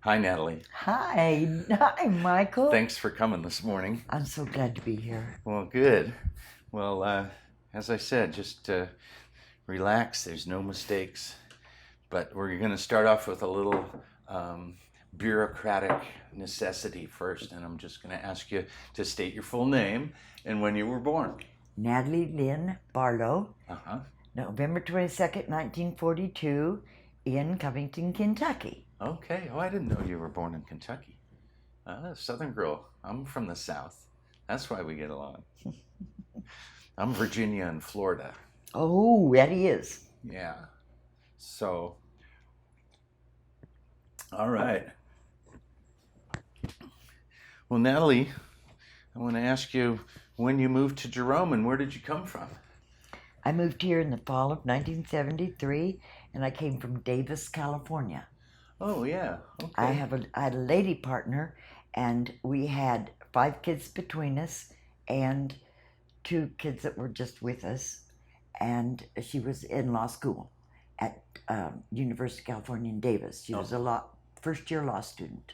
Hi, Natalie. Hi, Michael. Thanks for coming this morning. I'm so glad to be here. Well, good. Well, as I said, just relax. There's no mistakes. But we're going to start off with a little um, bureaucratic necessity first. And I'm just going to ask you to state your full name and when you were born. Natalie Lynn Barlow, Uh-huh. November 22nd, 1942, in Covington, Kentucky. Okay. Oh, I didn't know you were born in Kentucky. Southern girl. I'm from the South. That's why we get along. I'm Virginia and Florida. Oh, that he is. Yeah. So, all right. Well, Natalie, I want to ask you when you moved to Jerome and where did you come from? I moved here in the fall of 1973, and I came from Davis, California. Oh, yeah. Okay. I had a lady partner, and we had 5 kids between us, and 2 kids that were just with us, and she was in law school at University of California in Davis. She was a first-year law student,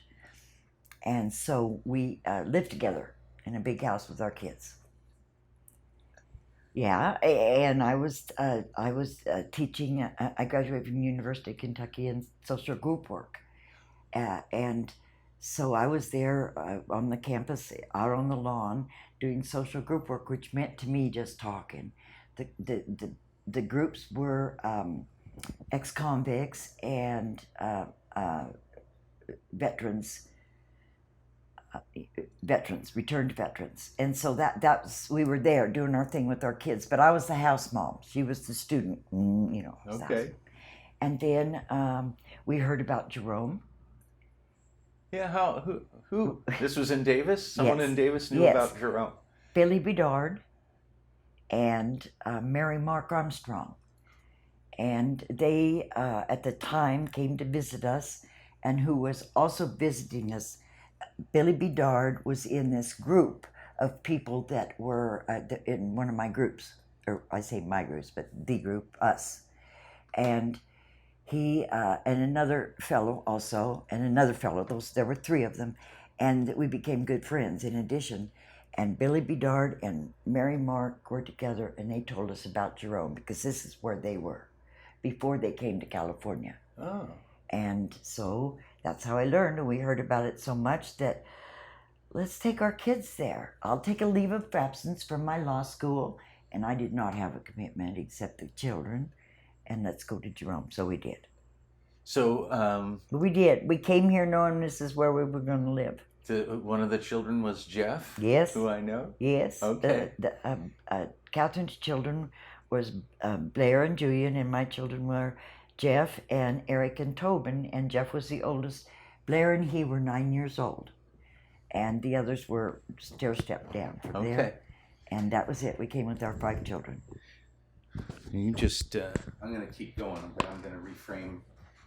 and so we lived together in a big house with our kids. Yeah, and I was teaching. I graduated from University of Kentucky in social group work, and so I was there on the campus, out on the lawn, doing social group work, which meant to me just talking. The groups were ex-convicts and veterans, returned veterans, and so that's we were there doing our thing with our kids. But I was the house mom; she was the student, Okay. And then we heard about Jerome. Yeah, who? This was in Davis? Someone Yes. in Davis knew Yes. about Jerome. Billy Bedard and Mary Mark Armstrong. And they, at the time, came to visit us, and who was also visiting us, Billy Bedard was in this group of people that were in one of my groups, or I say my groups, but the group, us. And he and another fellow also, and another fellow, there were 3 of them, and we became good friends in addition. And Billy Bedard and Mary Mark were together, and they told us about Jerome, because this is where they were before they came to California. Oh. And so that's how I learned, and we heard about it so much that let's take our kids there. I'll take a leave of absence from my law school, and I did not have a commitment except the children, and let's go to Jerome. So we did. So, We did. We came here knowing this is where we were going to live. one of the children was Jeff? Yes. Who I know? Yes. Okay. Catherine's children was Blair and Julian, and my children were Jeff and Eric and Tobin, and Jeff was the oldest. Blair and he were 9 years old, and the others were stair-step down from there. Okay. And that was it. We came with our 5 children. You just, I'm going to keep going, but I'm going to reframe.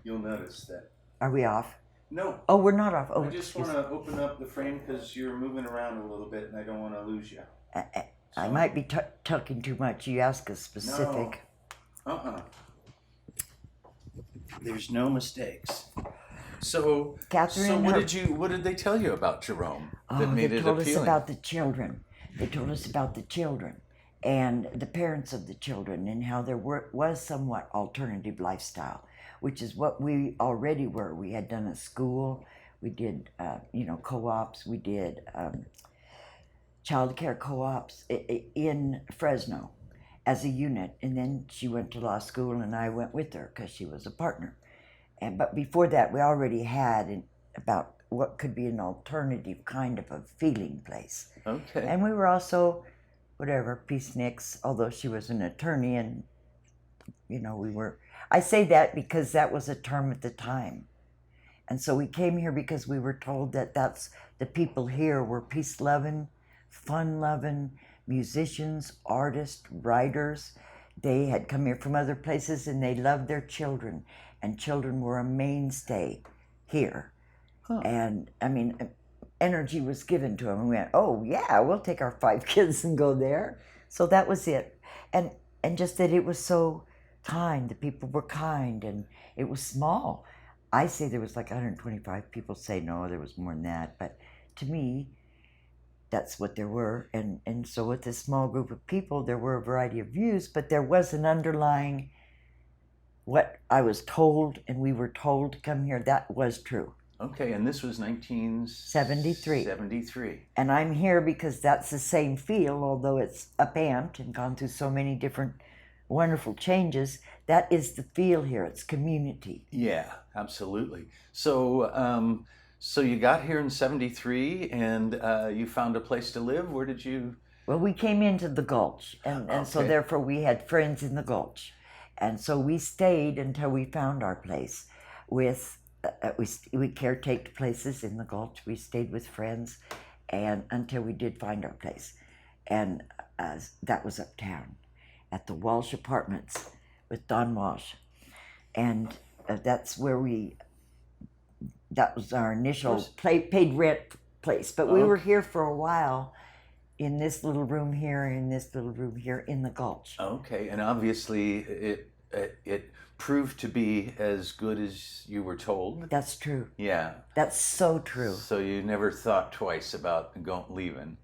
You'll notice that. Are we off? No. Oh, we're not off. Oh, I just want to open up the frame because you're moving around a little bit and I don't want to lose you. I might be talking too much. You ask us specific. No. There's no mistakes. So, Catherine, what did they tell you about Jerome that made they it told appealing? us about the children. They told us about the children and the parents of the children, and how there was somewhat alternative lifestyle, which is what we already were. We had done a school. We did, co-ops. We did child care co-ops in Fresno as a unit, and then she went to law school, and I went with her because she was a partner. But before that, we already had about what could be an alternative kind of a feeling place. Okay. And we were also, peaceniks, although she was an attorney, and, we were. I say that because that was a term at the time. And so we came here because we were told that the people here were peace-loving, fun-loving, musicians, artists, writers. They had come here from other places, and they loved their children, and children were a mainstay here. Huh. And energy was given to them, and we went, oh yeah, we'll take our 5 kids and go there. So that was it. And just that it was so kind. The people were kind, and it was small. I say there was like 125. People say no, there was more than that. But to me, that's what there were. And so with this small group of people, there were a variety of views, but there was an underlying, what I was told and we were told to come here, that was true. Okay, and this was 73. 1973. And I'm here because that's the same feel, although it's upamped and gone through so many different wonderful changes. That is the feel here. It's community. Yeah, absolutely. So, so you got here in 73 and you found a place to live. Where did you? Well, we came into the Gulch, and so Okay. therefore we had friends in the Gulch. And so we stayed until we found our place. With we caretaked places in the Gulch. We stayed with friends, and until we did find our place, and that was uptown, at the Walsh Apartments with Don Walsh, and that's where we. That was our initial paid rent place. But we were here for a while, in this little room here, and in this little room here in the Gulch. Okay, and obviously it proved to be as good as you were told. That's true. Yeah. That's so true. So you never thought twice about leaving.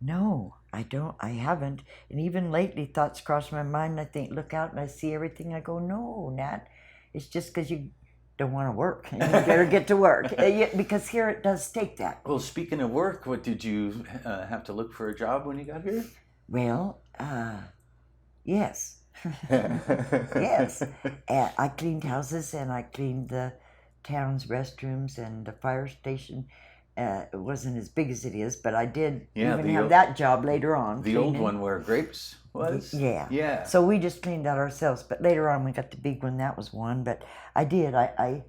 No, I don't. I haven't. And even lately, thoughts cross my mind. And I think, look out, and I see everything. I go, no, Nat, it's just because you don't want to work. And you better get to work. Because here it does take that. Well, speaking of work, what did you have to look for a job when you got here? Well, yes. Yes. I cleaned houses, and I cleaned the town's restrooms and the fire station. It wasn't as big as it is, but I did have that job later on. The old one where grapes was? Yeah. Yeah. So we just cleaned that ourselves, but later on we got the big one. That was one, but I did. I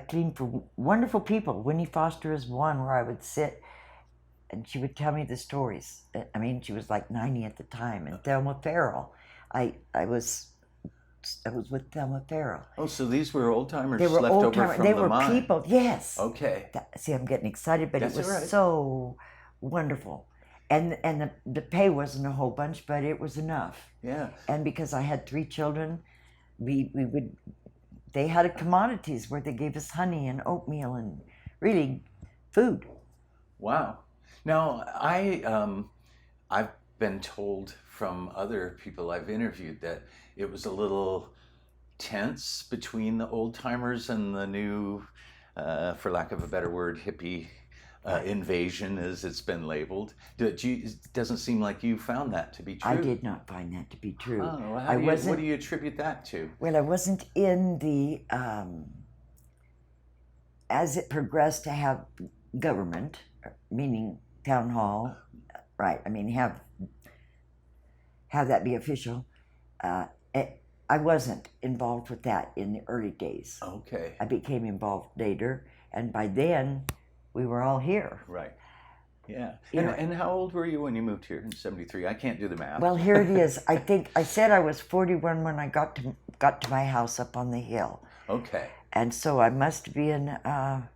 cleaned for wonderful people. Winnie Foster is one where I would sit, and she would tell me the stories. I mean, she was like 90 at the time. And Thelma Farrell. I was with Thelma Farrell. Oh, so these were old timers They were left old over timers. from They the were mine. people. Yes. Okay. See, I'm getting excited, but That's it was all right. so wonderful, and the pay wasn't a whole bunch, but it was enough. Yeah. And because I had 3 children, they had commodities where they gave us honey and oatmeal and really food. Wow. Now I've been told from other people I've interviewed that it was a little tense between the old timers and the new, for lack of a better word, hippie invasion, as it's been labeled. It doesn't seem like you found that to be true. I did not find that to be true. Oh, well, what do you attribute that to? Well, I wasn't in the, as it progressed to have government, meaning town hall, right? I mean, have that be official. I wasn't involved with that in the early days. Okay. I became involved later, and by then, we were all here. Right. Yeah. You know, And how old were you when you moved here in 73? I can't do the math. well, here it is. I think I said I was 41 when I got to my house up on the hill. Okay. And so I must be in, that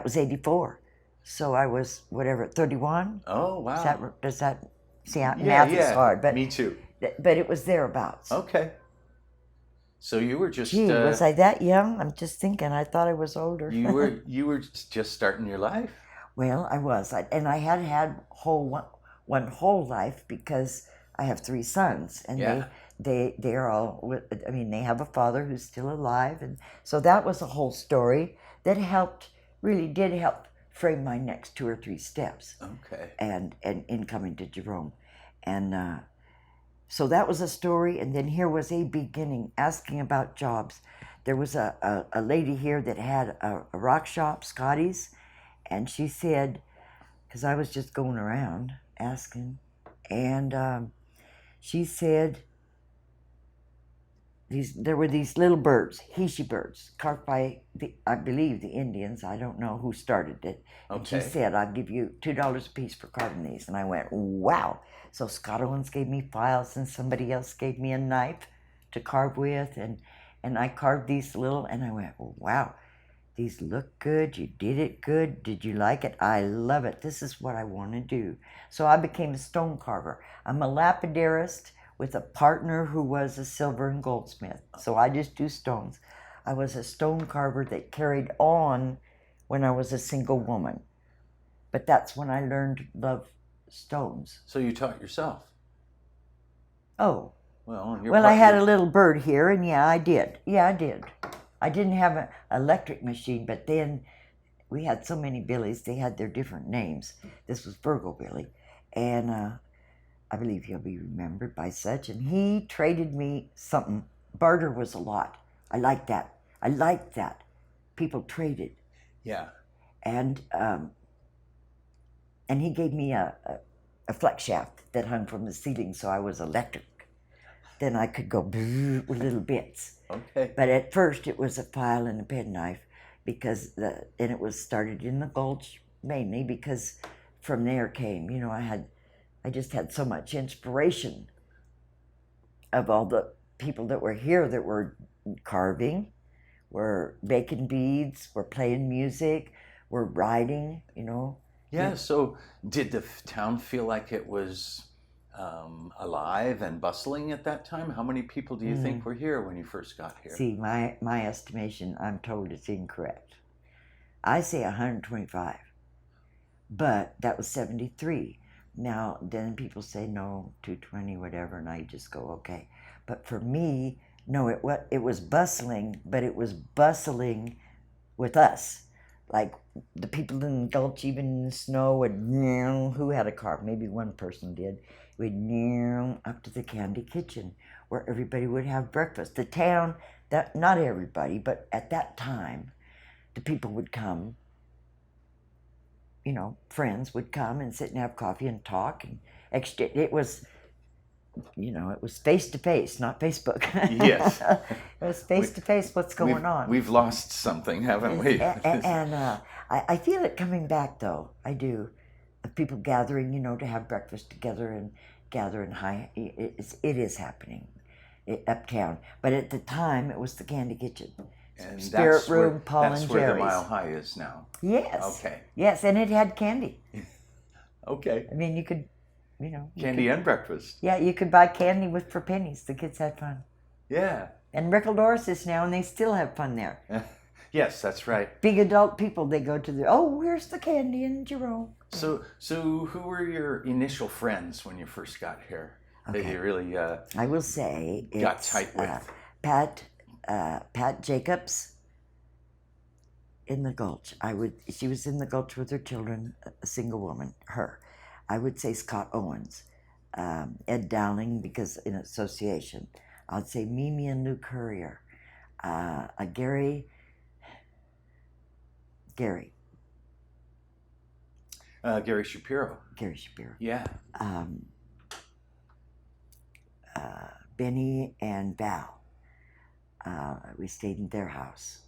was 84. So I was, 31. Oh, wow. Does that, see, math is hard. But me too. But it was thereabouts. Okay. So you were just. Gee, was I that young? I'm just thinking. I thought I was older. you were just starting your life. Well, I was, and I had one whole life because I have 3 sons, and they're all. I mean, they have a father who's still alive, and so that was a whole story that really did help frame my next 2 or 3 steps. Okay. And in coming to Jerome, and so that was a story, and then here was a beginning, asking about jobs. There was a lady here that had a rock shop, Scotty's, and she said, because I was just going around asking, and she said there were these little birds, Hishi birds, carved by, I believe, the Indians. I don't know who started it. And she said, I'll give you $2 a piece for carving these. And I went, wow. So Scott Owens gave me files, and somebody else gave me a knife to carve with, and I carved these little, and I went, wow, these look good, you did it good, did you like it? I love it, this is what I want to do. So I became a stone carver. I'm a lapidarist with a partner who was a silver and goldsmith, so I just do stones. I was a stone carver that carried on when I was a single woman. But that's when I learned to love stones. So you taught yourself? Oh, Well, I had a little bird here, and yeah, I did. Yeah, I did. I didn't have an electric machine, but then we had so many Billies, they had their different names. This was Virgo Billy, and I believe he'll be remembered by such. And he traded me something. Barter was a lot. I liked that. I liked that. People traded. Yeah. And he gave me a flex shaft that hung from the ceiling, so I was electric. Then I could go with little bits. Okay. But at first it was a file and a penknife, and it was started in the Gulch mainly because from there came, I just had so much inspiration of all the people that were here that were carving, were baking beads, were playing music, were writing, Yeah, so did the town feel like it was alive and bustling at that time? How many people do you think were here when you first got here? See, my estimation, I'm told it's incorrect. I say 125, but that was 73. Now, then people say, no, 220, whatever, and I just go, okay. But for me, no, it was bustling, but it was bustling with us. Like the people in the Gulch, even in the snow, would, who had a car? Maybe one person did. We'd up to the Candy Kitchen, where everybody would have breakfast. The town, not everybody, but at that time, the people would come, friends would come and sit and have coffee and talk and exchange. It was, it was face to face, not Facebook. Yes. It was face to face. What's going on? We've lost something, haven't we? And I feel it coming back, though. I do. Of people gathering, to have breakfast together and gather in high. It is happening uptown. But at the time, it was the Candy Kitchen. And Spirit Room, Paul and That's Jerry's. where the Mile High is now. Yes. Okay. Yes, and it had candy. Okay. I mean, you could, Candy and breakfast. Yeah, you could buy candy for pennies. The kids had fun. Yeah. And Rickledor's is now, and they still have fun there. Yes, that's right. Big adult people, they go to where's the candy in Jerome? So who were your initial friends when you first got here? Okay. That you really I will say got tight with. Pat Jacobs in the Gulch. She was in the Gulch with her children, a single woman, her. I would say Scott Owens, Ed Dowling, because in association. I'd say Mimi and Lou Courier, Gary. Gary Shapiro. Gary Shapiro. Yeah. Benny and Val. We stayed in their house,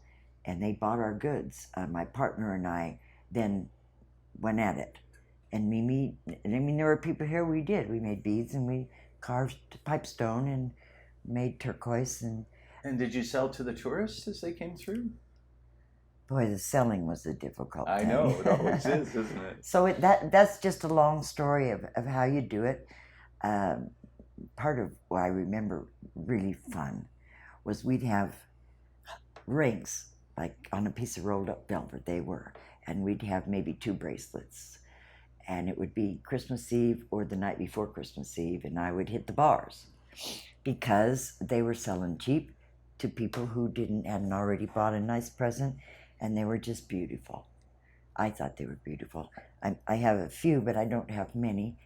and they bought our goods. My partner and I then went at it. And Mimi, there were people here. We made beads, and we carved pipestone and made turquoise. And did you sell to the tourists as they came through? Boy, the selling was a difficult thing. I know, it always is, isn't it? So that's just a long story of how you do it. Part of what I remember really fun was we'd have rings, like on a piece of rolled up velvet, they were, and we'd have maybe 2 bracelets. And it would be Christmas Eve or the night before Christmas Eve, and I would hit the bars because they were selling cheap to people who hadn't already bought a nice present, and they were just beautiful. I thought they were beautiful. I have a few, but I don't have many.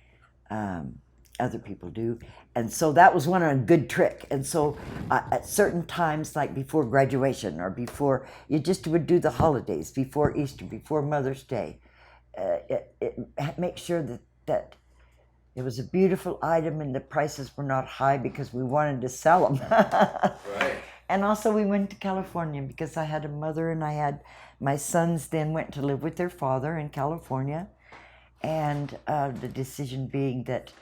Other people do. And so that was a good trick. And so at certain times, like before graduation or before, you just would do the holidays, before Easter, before Mother's Day. Make sure that it was a beautiful item and the prices were not high because we wanted to sell them. Right. And also we went to California because I had a mother and my sons then went to live with their father in California. And the decision being that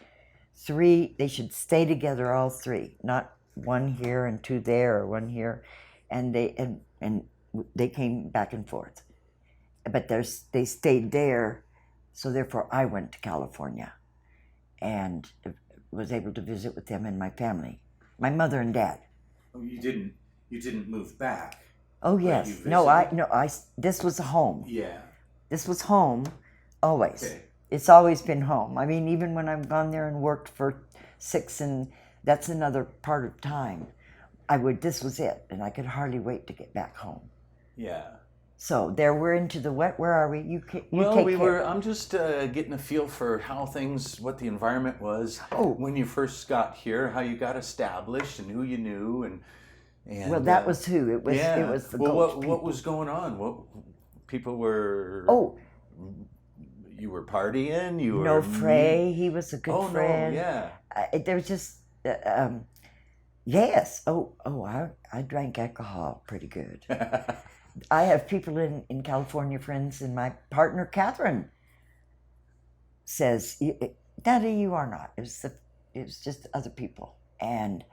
they should stay together, all 3, not 1 here and 2 there or 1 here. And they came back and forth. But they stayed there, so therefore I went to California and was able to visit with them and my family, my mother and dad. Oh, you didn't move back? Oh But you yes. visited? This was a home. Yeah. This was home, always. Okay. It's always been home. I mean, even when I've gone there and worked for 6, and that's another part of time, this was it, and I could hardly wait to get back home. Yeah. So there, we're into the wet. Where are we? You Well, take we care. were. I'm just getting a feel for how things, what the environment was Oh. when you first got here, how you got established, and who you knew, and Well, that was who it was. yeah. It was the Well, Gulch what people. was going on? What people were? Oh, You were partying. You no, were Frey. He was a good Oh friend. no, yeah. There was just yes. I drank alcohol pretty good. I have people in California, friends, and my partner Catherine says, "Daddy, you are not. It was just other people." And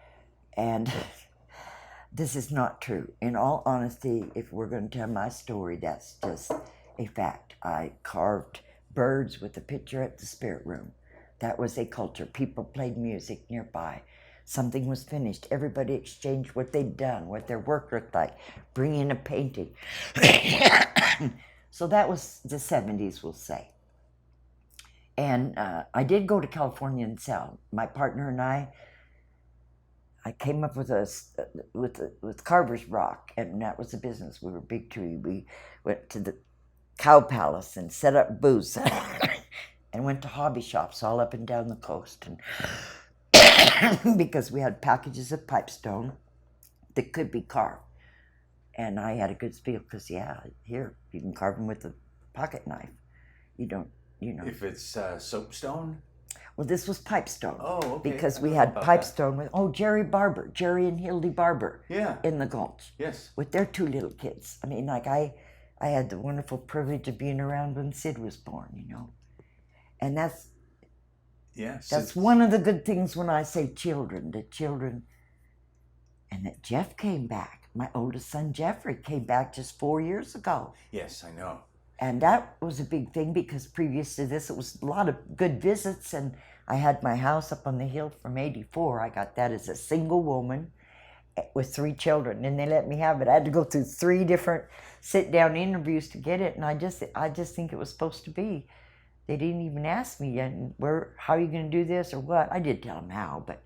this is not true. In all honesty, if we're going to tell my story, that's just a fact. I carved birds with a picture at the spirit room. That was a culture. People played music nearby. Something was finished. Everybody exchanged what they'd done, what their work looked like. Bring in a painting. So that was the 70s, we'll say. And I did go to California and sell. My partner and I came up with Carver's Rock, and that was a business. We were big tree. We went to the Cow Palace and set up booths and went to hobby shops all up and down the coast. And because we had packages of pipestone that could be carved. And I had a good spiel because, here, you can carve them with a pocket knife. You don't, If it's soapstone? Well, this was pipestone. Oh, okay. Because I we don't had know about pipestone with, Jerry and Hildy Barber. Yeah. In the Gulch. Yes. With their 2 little kids. I mean, like I had the wonderful privilege of being around when Sid was born, And that's one of the good things when I say children, the children. And that Jeff came back. My oldest son, Jeffrey, came back just 4 years ago. Yes, I know. And that was a big thing because previous to this, it was a lot of good visits. And I had my house up on the hill from 84. I got that as a single woman with 3 children. And they let me have it. I had to go through 3 different sit-down interviews to get it. And I just think it was supposed to be. They didn't even ask me, how are you going to do this or what? I did tell them how, but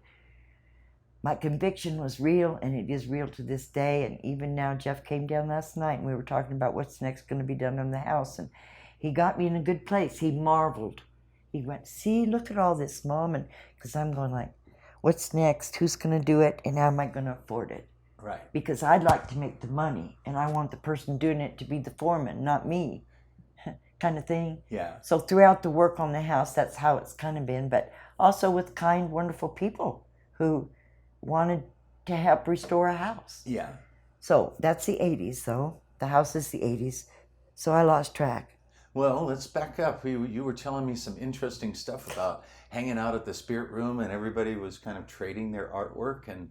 my conviction was real, and it is real to this day. And even now, Jeff came down last night, and we were talking about what's next going to be done on the house. And he got me in a good place. He marveled. He went, "See, look at all this, Mom." And because I'm going like, what's next? Who's going to do it? And how am I going to afford it? Right. Because I'd like to make the money, and I want the person doing it to be the foreman, not me, kind of thing. Yeah. So throughout the work on the house, that's how it's kind of been. But also with kind, wonderful people who wanted to help restore a house. Yeah. So that's the 80s, though. The house is the 80s. So I lost track. Well, let's back up. You were telling me some interesting stuff about hanging out at the spirit room, and everybody was kind of trading their artwork and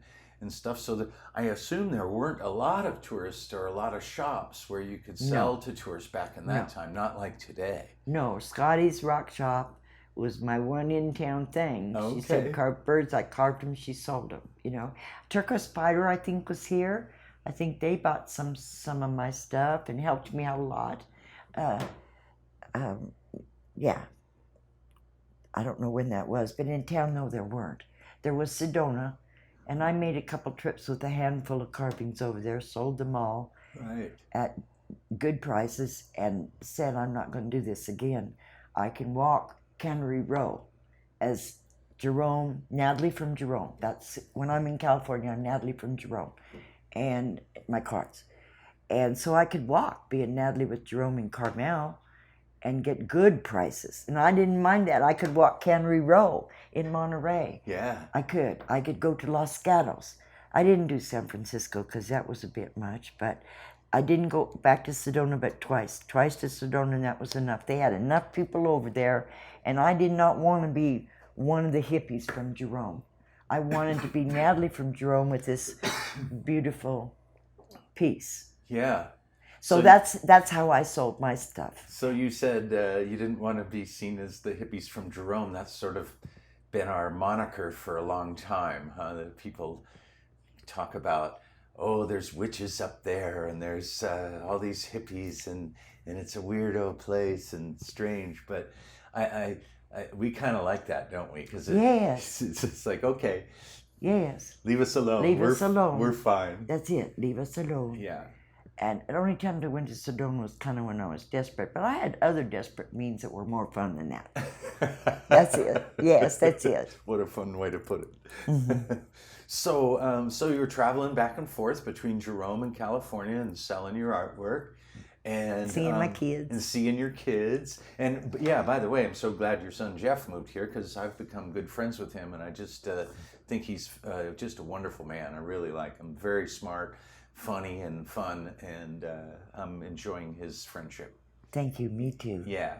stuff. So I assume there weren't a lot of tourists or a lot of shops where you could sell to tourists back in that time, not like today. No, Scotty's Rock Shop was my one in-town thing. Okay. She said carve birds. I carved them. She sold them. Turquoise Spider, I think, was here. I think they bought some of my stuff and helped me out a lot. Yeah. I don't know when that was, but in town, no, there weren't. There was Sedona, and I made a couple trips with a handful of carvings over there, sold them all at good prices, and said, I'm not going to do this again. I can walk Cannery Row as Jerome, Natalie from Jerome. That's when I'm in California, I'm Natalie from Jerome, and my cards. And so I could walk, being Natalie with Jerome in Carmel, and get good prices. And I didn't mind that. I could walk Cannery Row in Monterey. Yeah. I could go to Los Gatos. I didn't do San Francisco because that was a bit much, but I didn't go back to Sedona but twice. Twice to Sedona, and that was enough. They had enough people over there, and I did not want to be one of the hippies from Jerome. I wanted to be Natalie from Jerome with this beautiful piece. Yeah. So that's how I sold my stuff. So you said you didn't want to be seen as the hippies from Jerome. That's sort of been our moniker for a long time, huh? That people talk about oh, there's witches up there, and there's all these hippies, and it's a weirdo place and strange. But we kind of like that, don't we? Because Yes. it's like, okay, Yes. leave us alone. Leave us alone. We're fine. That's it. Leave us alone. Yeah. And the only time I went to Sedona was kind of when I was desperate. But I had other desperate means that were more fun than that. That's it. Yes, that's it. What a fun way to put it. Mm-hmm. So you were traveling back and forth between Jerome and California and selling your artwork. And Seeing my kids. and seeing your kids, and yeah. By the way, I'm so glad your son Jeff moved here, because I've become good friends with him, and I just think he's just a wonderful man. I really like him. Very smart, funny, and fun, and I'm enjoying his friendship. Thank you. Me too. Yeah,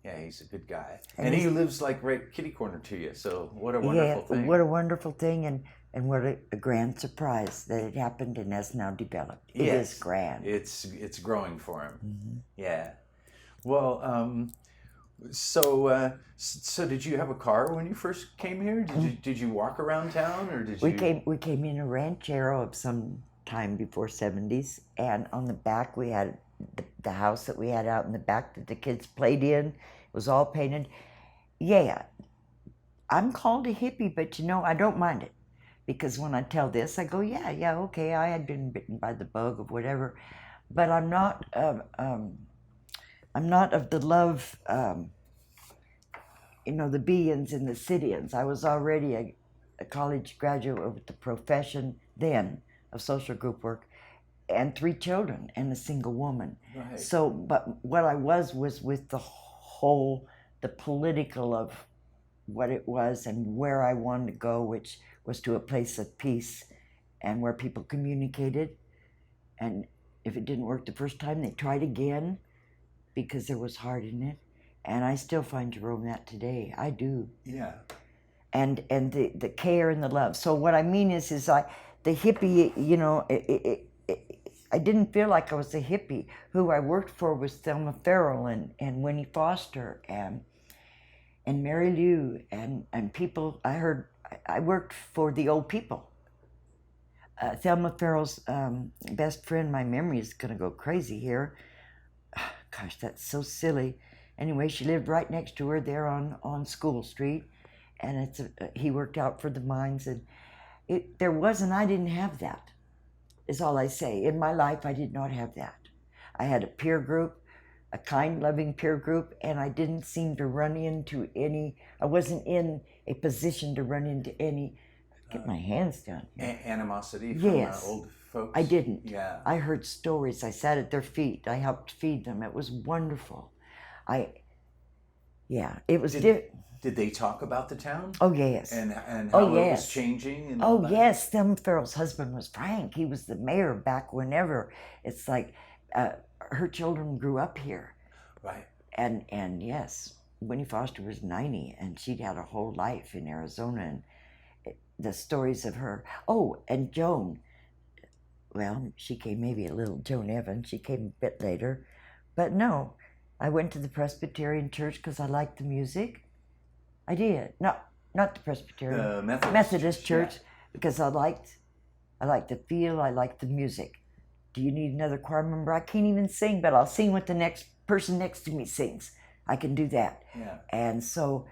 yeah, he's a good guy, And and he lives like right kitty corner to you. So what a wonderful thing. What a wonderful thing, and what a grand surprise that it happened and has now developed. It is grand. It's growing for him. Mm-hmm. Yeah. Well, so did you have a car when you first came here? Did you walk around town, or did you? We came in a ranchero of some time before '70s, and on the back we had the house that we had out in the back that the kids played in. It was all painted. Yeah, I'm called a hippie, but I don't mind it. Because when I tell this, I go, yeah, okay, I had been bitten by the bug of whatever, but I'm not of the love, the beings and the Sidians. I was already a college graduate with the profession then of social group work, and 3 children and a single woman. Right. So, but what I was with the political of what it was and where I wanted to go, which was to a place of peace and where people communicated. And if it didn't work the first time, they tried again because there was heart in it. And I still find Jerome that today. I do. Yeah. And the care and the love. So what I mean is the hippie, I didn't feel like I was a hippie. Who I worked for was Thelma Farrell and Winnie Foster and Mary Lou and people. I worked for the old people. Thelma Farrell's best friend, my memory is going to go crazy here. Gosh, that's so silly. Anyway, she lived right next to her there on School Street, and he worked out for the mines. And I didn't have that, is all I say. In my life, I did not have that. I had a peer group, a kind, loving peer group, and I didn't seem to run into I wasn't in a position to run into any, get my hands down here. Animosity from Yes. Old folks? I didn't. Yeah. I heard stories. I sat at their feet. I helped feed them. It was wonderful. It was Did they talk about the town? Oh, yes. And how it yes. was changing? And all that? Yes. Thelma Farrell's husband was Frank. He was the mayor back whenever. It's like her children grew up here. Right. And yes, Winnie Foster was 90, and she'd had a whole life in Arizona. And the stories of her. Oh, and Joan. Well, she came maybe a little, Joan Evans. She came a bit later. But no, I went to the Presbyterian church because I liked the music. I did. Not the Presbyterian. The Methodist church, yeah. because I liked the feel, I liked the music. Do you need another choir member? I can't even sing, but I'll sing what the next person next to me sings. I can do that. Yeah. And so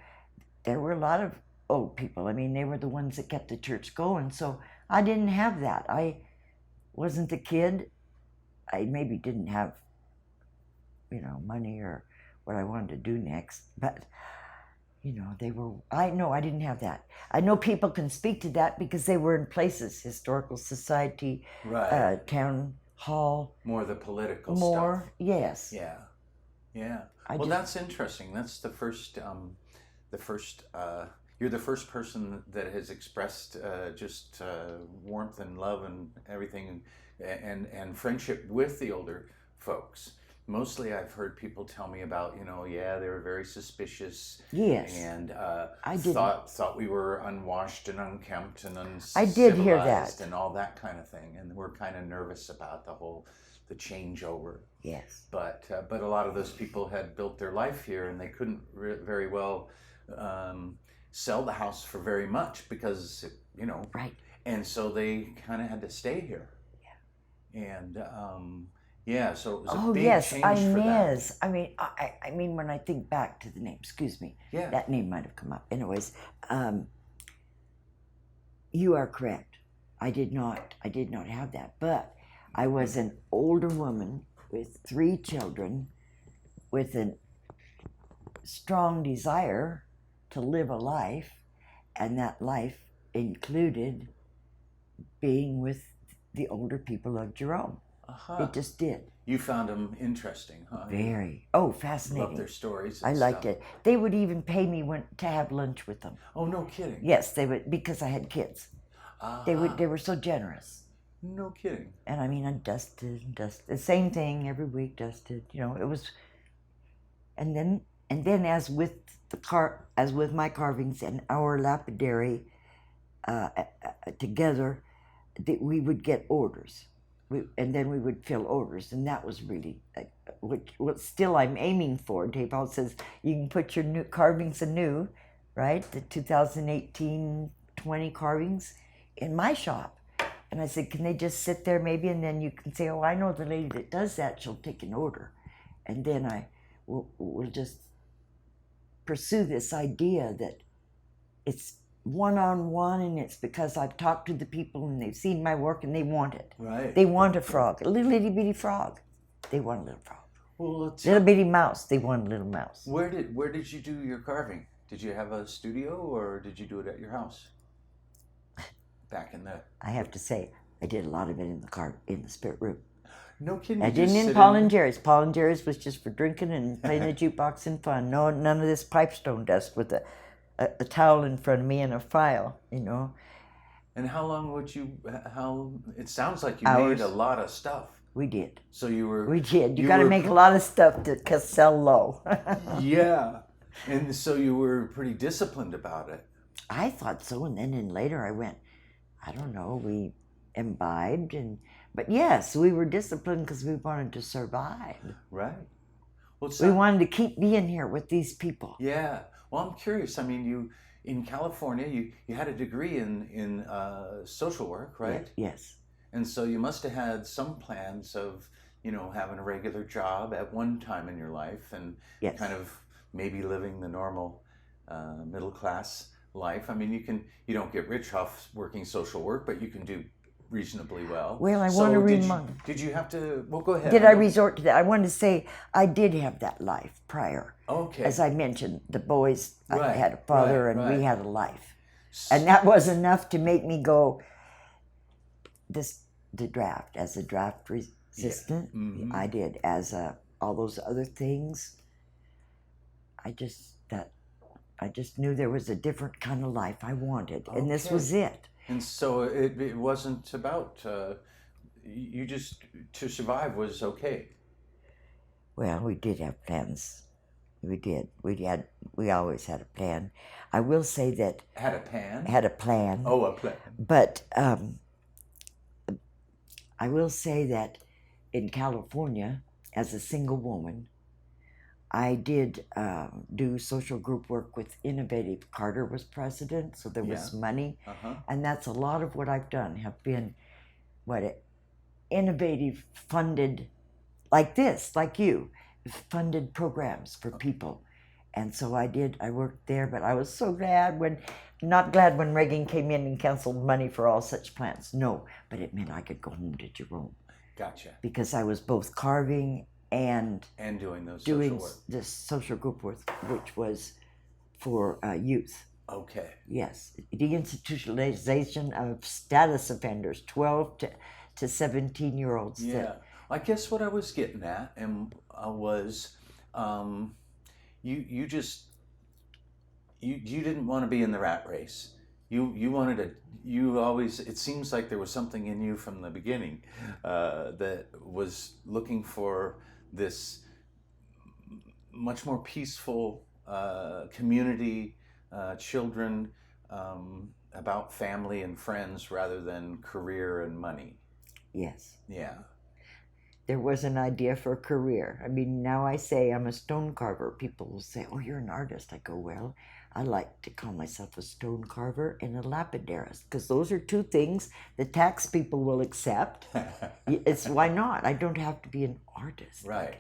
there were a lot of old people. I mean, they were the ones that kept the church going. So I didn't have that. I wasn't a kid. I maybe didn't have, money or what I wanted to do next. But, I didn't have that. I know people can speak to that because they were in places, historical society, Right. town hall. More the political More, stuff. yes. Yeah. Yeah. Well, that's interesting. That's the first, you're the first person that has expressed just warmth and love and everything and friendship with the older folks. Mostly I've heard people tell me about, they were very suspicious. Yes. And I didn't. thought we were unwashed and unkempt and uncivilized. I did hear that. And all that kind of thing. And we're kind of nervous about the changeover. Yes. But a lot of those people had built their life here, and they couldn't very well sell the house for very much because, Right. And so they kind of had to stay here. Yeah. And yeah, so it was a Oh big yes, change for them. Inez. I mean, when I think back to the name, excuse me, Yeah. that name might have come up. Anyways, you are correct. I did not have that, but I was an older woman with 3 children, with a strong desire to live a life, and that life included being with the older people of Jerome. Uh-huh. It just did. You found them interesting, huh? Very. You loved Fascinating. their stories I and liked stuff. it. They would even pay me to have lunch with them. Oh, no kidding. Yes, they would, because I had kids. They were so generous. No kidding. And I mean, I dusted, the same thing every week. Dusted. It was. And then, as with my carvings and our lapidary, together, we would get orders. And then we would fill orders, and that was really what still I'm aiming for. Dave Paul says you can put your new carvings anew, right? The 2018-20 carvings in my shop. And I said, can they just sit there maybe, and then you can say, oh, I know the lady that does that. She'll take an order, and then we'll just pursue this idea that it's one-on-one, and it's because I've talked to the people and they've seen my work and they want it. Right. They want a frog, a little itty bitty frog. They want a little frog. Well, little bitty mouse. They want a little mouse. Where did you do your carving? Did you have a studio, or did you do it at your house? Back in the. I have to say, I did a lot of it in the spirit room. No kidding. I didn't in Paul and Jerry's. Paul and Jerry's was just for drinking and playing the jukebox and fun. No, none of this pipestone dust with a towel in front of me and a file, And how long would you? How it sounds like you Hours. made a lot of stuff. We did. So you were. We did. You got to make a lot of stuff to sell low. Yeah, and so you were pretty disciplined about it. I thought so, and then later I went. I don't know. We imbibed, but yes, we were disciplined because we wanted to survive. Right. Well, we wanted to keep being here with these people. Yeah. Well, I'm curious. I mean, you in California, you had a degree in social work, right? Yes. And so you must have had some plans of, having a regular job at one time in your life, and kind of maybe living the normal middle class life. I mean, you don't get rich off working social work, but you can do reasonably well. Well, I want to remind. Did you have to? Well, go ahead. Did I resort to that? I wanted to say I did have that life prior. Okay. As I mentioned, the boys, Right, I had a father, and right. we had a life, and that was enough to make me go. The draft as a draft resistant. Yeah. Mm-hmm. I did as all those other things. I just knew there was a different kind of life I wanted, and this was it. And so it wasn't about you just to survive was okay. Well, we did have plans. We did. We always had a plan. I will say that had a plan. Oh, a plan. But I will say that in California, as a single woman, I did do social group work with Innovative. Carter was president, so there was money. And that's a lot of what I've done, have been Innovative funded, like this, like you, funded programs for people. And so I worked there, but I was so not glad when Reagan came in and canceled money for all such plans. No, but it meant I could go home to Jerome. Gotcha. Because I was both carving and doing this social group work, which was for youth. Okay. Yes, deinstitutionalization of status offenders, 12 to 17-year-olds. Yeah, I guess what I was getting at was you didn't want to be in the rat race. You wanted to. You always. It seems like there was something in you from the beginning that was looking for this much more peaceful community, children, about family and friends rather than career and money. Yes. Yeah. There was an idea for a career. I mean, now I say I'm a stone carver. People will say, oh, you're an artist. I go, well, I like to call myself a stone carver and a lapidarist because those are two things the tax people will accept. It's why not? I don't have to be an artist. Right.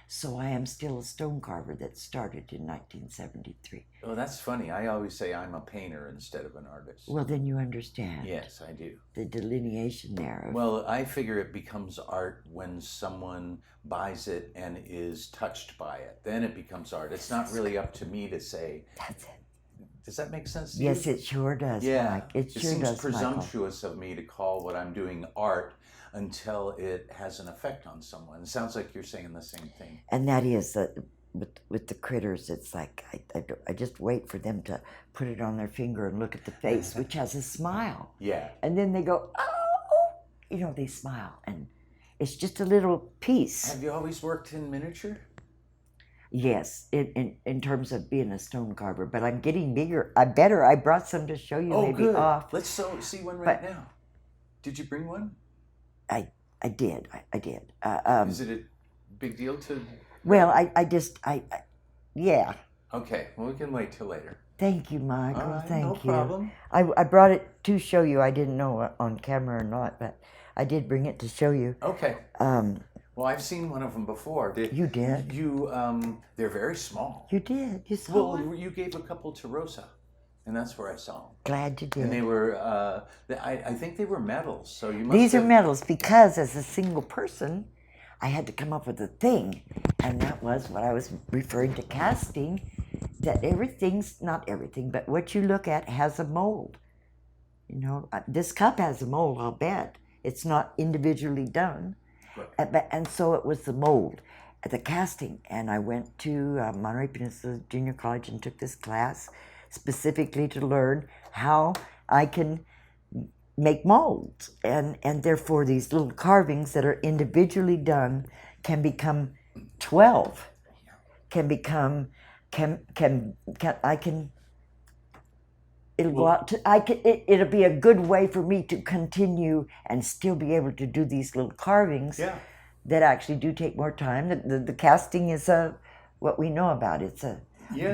So I am still a stone carver that started in 1973. Oh, that's funny. I always say I'm a painter instead of an artist. Well, then you understand. Yes, I do. The delineation there. Well, I figure it becomes art when someone buys it and is touched by it. Then it becomes art. It's not really up to me to say. That's it. Does that make sense to Yes, you? it sure does, Yeah. Mike. It sure seems does, presumptuous of me to call what I'm doing art until it has an effect on someone. It sounds like you're saying the same thing. And that is that with the critters, it's like I just wait for them to put it on their finger and look at the face, which has a smile. Yeah. And then they go, oh, they smile. And it's just a little piece. Have you always worked in miniature? Yes, in terms of being a stone carver, but I'm getting bigger. I brought some to show you. Oh, maybe good. off. Let's see one right now. Did you bring one? I did. I did. Is it a big deal to? Well, yeah. Okay. Well, we can wait till later. Thank you, Michael. All right, Thank no you. problem. I brought it to show you. I didn't know on camera or not, but I did bring it to show you. Okay. Well, I've seen one of them before. You did? They're very small. You did. You saw one? You gave a couple to Rosa, and that's where I saw them. Glad you did. And they were, I think they were medals. So you must. These are medals because as a single person, I had to come up with a thing, and that was what I was referring to casting. That not everything, but what you look at has a mold. This cup has a mold. I'll bet it's not individually done. Right. And so it was the mold, the casting. And I went to Monterey Peninsula Junior College and took this class specifically to learn how I can make molds. And therefore these little carvings that are individually done can become 12, it'll go out to, it'll be a good way for me to continue and still be able to do these little carvings that actually do take more time. The casting is what we know about.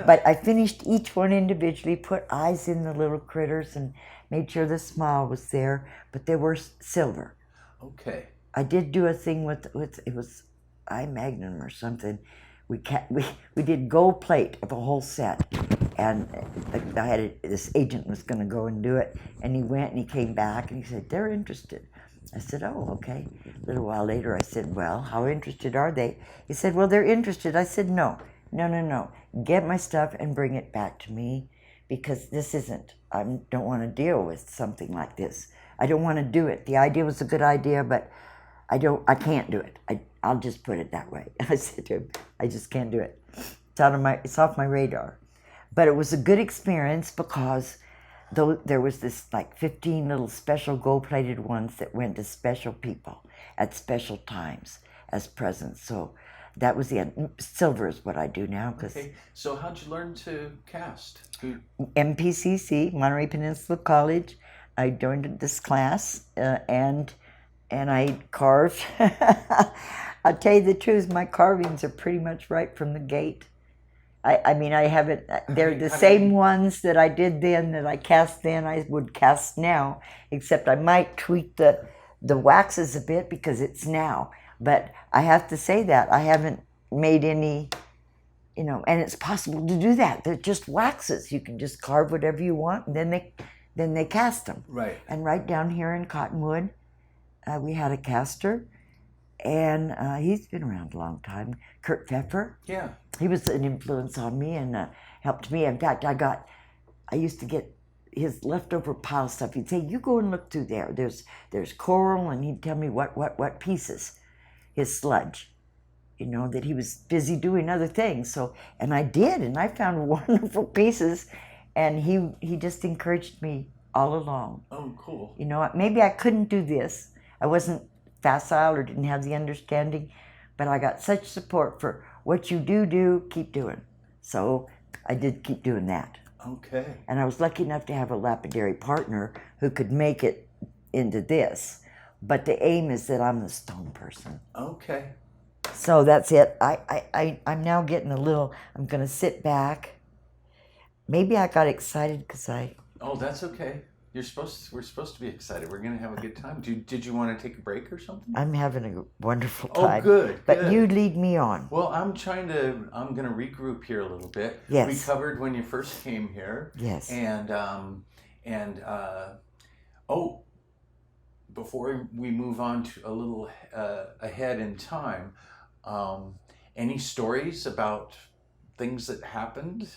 But I finished each one individually, put eyes in the little critters and made sure the smile was there, but they were silver. Okay. I did do a thing with it was Magnum or something. We did gold plate of a whole set. And this agent was going to go and do it, and he went and he came back and he said, they're interested. I said, oh, okay. A little while later I said, well, how interested are they? He said, well, they're interested. I said, no. Get my stuff and bring it back to me because I don't want to deal with something like this. I don't want to do it. The idea was a good idea, but I can't do it. I'll just put it that way. I said to him, I just can't do it. It's off my radar. But it was a good experience because there was this like 15 little special gold-plated ones that went to special people at special times as presents. So that was the end. Silver is what I do now. Okay. So how'd you learn to cast? MPCC, Monterey Peninsula College. I joined this class and I carved. I'll tell you the truth, my carvings are pretty much right from the gate. I mean, I haven't, they're the same ones that I did then, that I cast then, I would cast now, except I might tweak the waxes a bit because it's now. But I have to say that I haven't made any, and it's possible to do that. They're just waxes. You can just carve whatever you want, and then they cast them. Right. And right down here in Cottonwood, we had a caster, and he's been around a long time. Kurt Pfeffer. Yeah. He was an influence on me and helped me. In fact, I used to get his leftover pile stuff. He'd say, you go and look through there. There's coral, and he'd tell me what pieces, his sludge, that he was busy doing other things. So, and I did, and I found wonderful pieces, and he just encouraged me all along. Oh, cool. Maybe I couldn't do this. I wasn't facile or didn't have the understanding, but I got such support for what you do, keep doing. So I did keep doing that. Okay. And I was lucky enough to have a lapidary partner who could make it into this. But the aim is that I'm the stone person. Okay. So that's it. I'm now getting I'm going to sit back Maybe I got excited because Oh, that's okay. We're supposed to be excited. We're gonna have a good time. Did you want to take a break or something? I'm having a wonderful Oh, time. good, But good. you lead me on. Well, I'm gonna regroup here a little bit. We Yes. covered when you first came here, Yes. and oh, before we move on to a little ahead in time, any stories about things that happened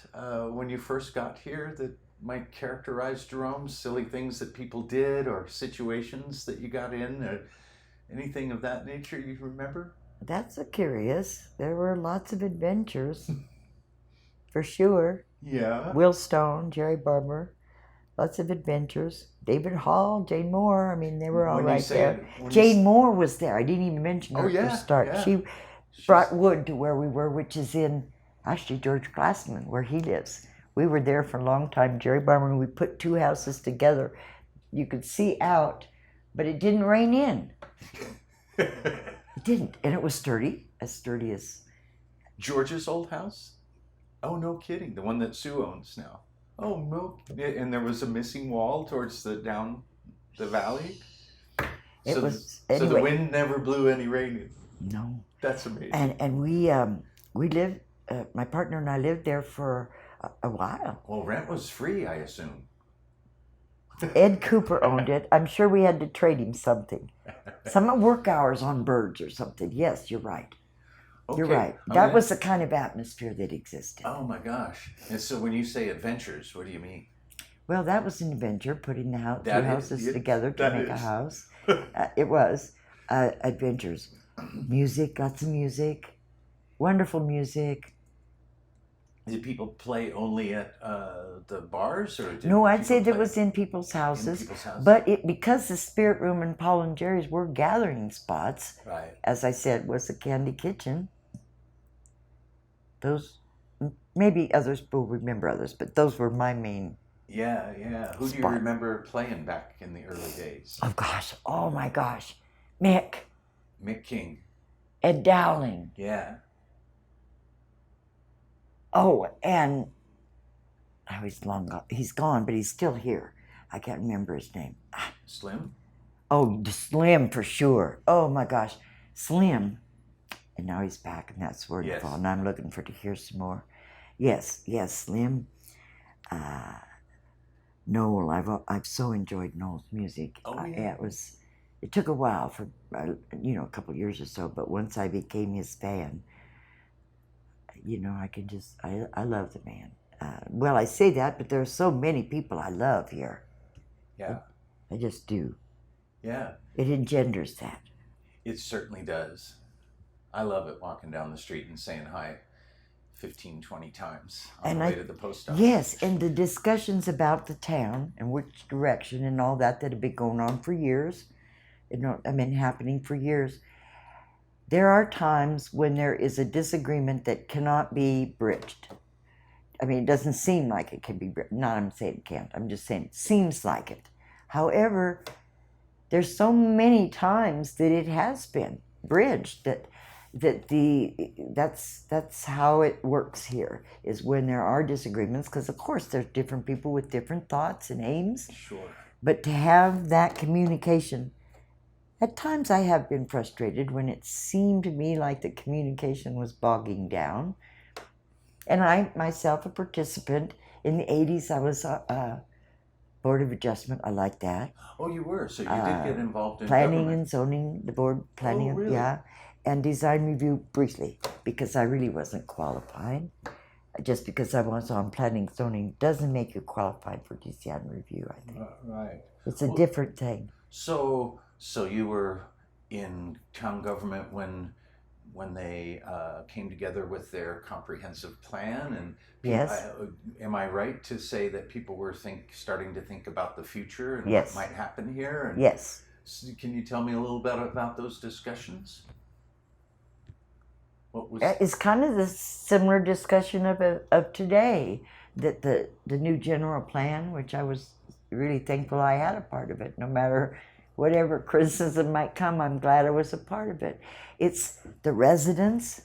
when you first got here that might characterize Jerome? Silly things that people did, or situations that you got in, or anything of that nature you remember? That's a curious. There were lots of adventures, for sure. Yeah. Will Stone, Jerry Barber, lots of adventures. David Hall, Jane Moore. I mean, they were all When you right say there. it, when you Jane Moore was there. I didn't even mention her Oh, at yeah, the start. yeah. She brought wood to where we were, which is in actually George Glassman, where he lives. We were there for a long time. Jerry Barber and we put two houses together. You could see out, but it didn't rain in. It didn't, and it was sturdy as George's old house? Oh, no kidding. The one that Sue owns now. Oh, no. And there was a missing wall towards down the valley? it So, was. so the Anyway, wind never blew any rain in. no. That's amazing. And we lived. My partner and I lived there for a while. Well, rent was free, I assume. Ed Cooper owned it. I'm sure we had to trade him something. Some work hours on birds or something. Yes, you're right. You're Okay. right. I'm That gonna- was the kind of atmosphere that existed. Oh my gosh. And so when you say adventures, what do you mean? Well, that was an adventure, putting the two That is- houses yeah, together to that make a is. house. It was adventures. Music, lots of music, wonderful music. Did people play only at the bars, or did No, I'd people say that play was in people's in houses. people's houses? But because the Spirit Room and Paul and Jerry's were gathering spots, Right. as I said, was the Candy Kitchen. Those, maybe others will remember others, but those were my main. Yeah, yeah. Who do you Spot. remember playing back in the early days? Oh gosh, oh my gosh, Mick, Mick King. Ed Dowling. Yeah. Oh, and oh, he's long gone. He's gone, but he's still here. I can't remember his name. Slim? Oh, Slim for sure. Oh my gosh, Slim. And now he's back, and that's wonderful. Yes. And I'm looking for to hear some more. Yes, Slim. Noel. I've so enjoyed Noel's music. Oh, yeah. It took a while for a couple years or so, but once I became his fan, I love the man. Well, I say that, but there are so many people I love here. Yeah. I just do. Yeah. It engenders that. It certainly does. I love it walking down the street and saying hi 15, 20 times on the way to the post office. Yes, and the discussions about the town and which direction and all that have been going on for years. Happening for years. There are times when there is a disagreement that cannot be bridged. It doesn't seem like it can be bridged. Not I'm saying it can't. I'm just saying it seems like it. However, there's so many times that it has been bridged that's how it works here, is when there are disagreements, because of course there's different people with different thoughts and aims. Sure. But to have that communication, at times I have been frustrated when it seemed to me like the communication was bogging down. And I, myself, a participant in the 80s, I was Board of Adjustment. I like that. Oh, you were? So you did get involved in Planning government. and zoning, the board planning, Oh, really? yeah. And design review briefly, because I really wasn't qualified. Just because I was on planning zoning doesn't make you qualified for design review, I think. Right. It's a different thing. So you were in town government when they came together with their comprehensive plan, and Yes. am I right to say that people were starting to think about the future and Yes. what might happen here? And Yes. can you tell me a little bit about those discussions? What was? It's kind of the similar discussion of today, that the new general plan, which I was really thankful I had a part of it, no matter whatever criticism might come, I'm glad I was a part of it. It's the residents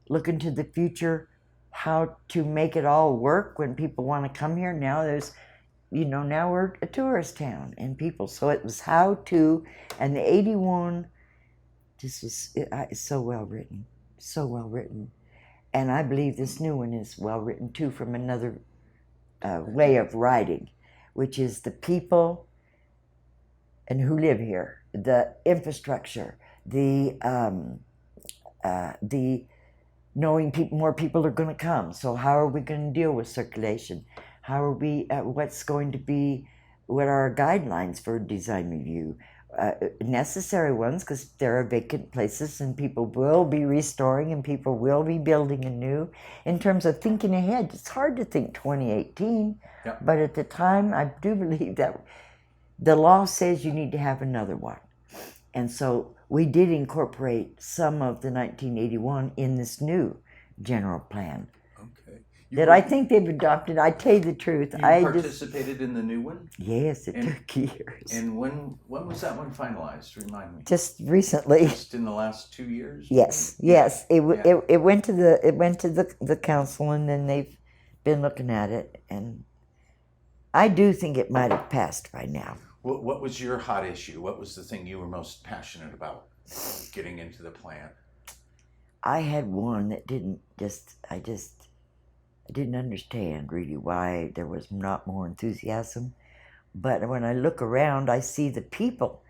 looking to the future how to make it all work when people want to come here. Now there's, now we're a tourist town and people. So it was how to, and the 81, this was it's so well written, so well written. And I believe this new one is well written too, from another way of writing, which is the people and who live here, the infrastructure, the knowing more people are going to come. So how are we going to deal with circulation? How are we? What's going to be? What are our guidelines for design review? Necessary ones, because there are vacant places and people will be restoring and people will be building anew. In terms of thinking ahead, it's hard to think 2018, Yep. but at the time, I do believe that the law says you need to have another one. And so we did incorporate some of the 1981 in this new general plan Okay. that I think they've adopted. I tell you the truth. You I participated in the new one? Yes, it And- took years. And when was that one finalized? Remind me. Just recently. Just in the last 2 years? Yes, maybe? yes. Yeah. It went to the council, and then they've been looking at it, and I do think it might have passed by now. What was your hot issue? What was the thing you were most passionate about getting into the plan? I had one that I didn't understand really why there was not more enthusiasm. But when I look around, I see the people,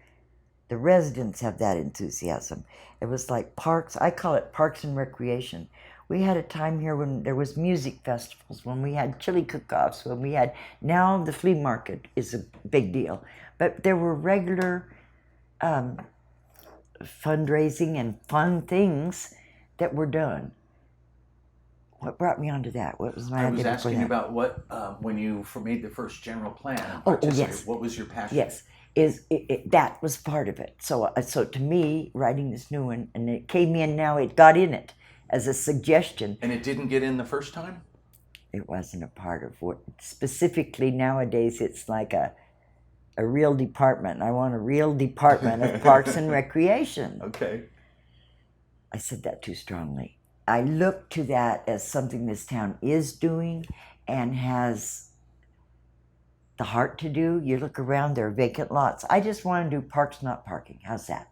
the residents have that enthusiasm. It was like parks, I call it parks and recreation. We had a time here when there was music festivals, when we had chili cook-offs, now the flea market is a big deal. But there were regular fundraising and fun things that were done. What brought me onto that? What was my I was idea before asking that? about what, when you made the first general plan, and Oh, participated, yes. what was your passion? Yes, that was part of it. So to me, writing this new one, and it came in now, it got in it as a suggestion. And it didn't get in the first time? It wasn't a part of what, specifically nowadays, it's like a real department. I want a real department of Parks and Recreation. Okay. I said that too strongly. I look to that as something this town is doing and has the heart to do. You look around, there are vacant lots. I just want to do parks, not parking. How's that?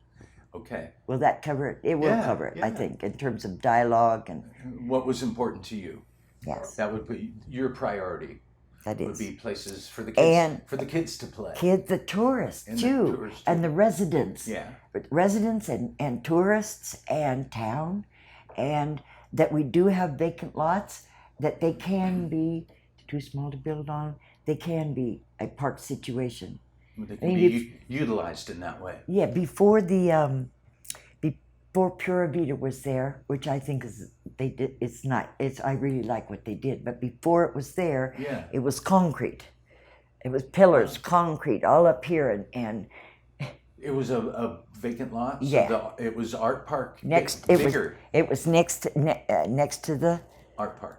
Okay. Will that cover it? It will Yeah, cover it, I yeah. think, in terms of dialogue and What was important to you? yes, That would be your priority. that Would is. be places for the kids, And for the kids to play. the tourists And the too, tourists, and too. the residents. Yeah. But residents and tourists and town, and that we do have vacant lots, that they can be too small to build on. They can be a park situation. They I can mean, be utilized in that way. Yeah, before before Pura Vida was there, which I think is they did. It's not. It's I really like what they did. But before it was there, Yeah. it was concrete. It was pillars, concrete, all up here, and It was a vacant lot. So Yeah. it was art park. next Bigger it was next to the art park.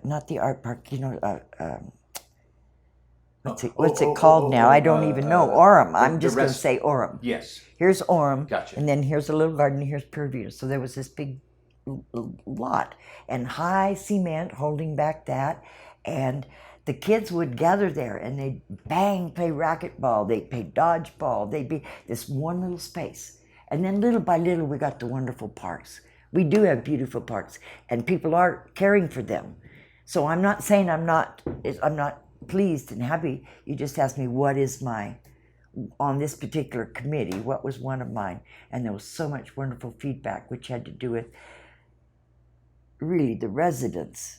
not the art park. What's it Oh, called now? I don't even know. Orem. I'm the just going to rest- say Orem. Yes. Here's Orem, Gotcha. and then here's a little garden, here's Pura Vida. So there was this big lot, and high cement holding back that, and the kids would gather there, and they'd play racquetball, they'd play dodgeball, they'd be this one little space. And then little by little, we got the wonderful parks. We do have beautiful parks, and people are caring for them. So I'm not saying I'm not pleased and happy. You just asked me what is on this particular committee, what was one of mine. And there was so much wonderful feedback, which had to do with really the residents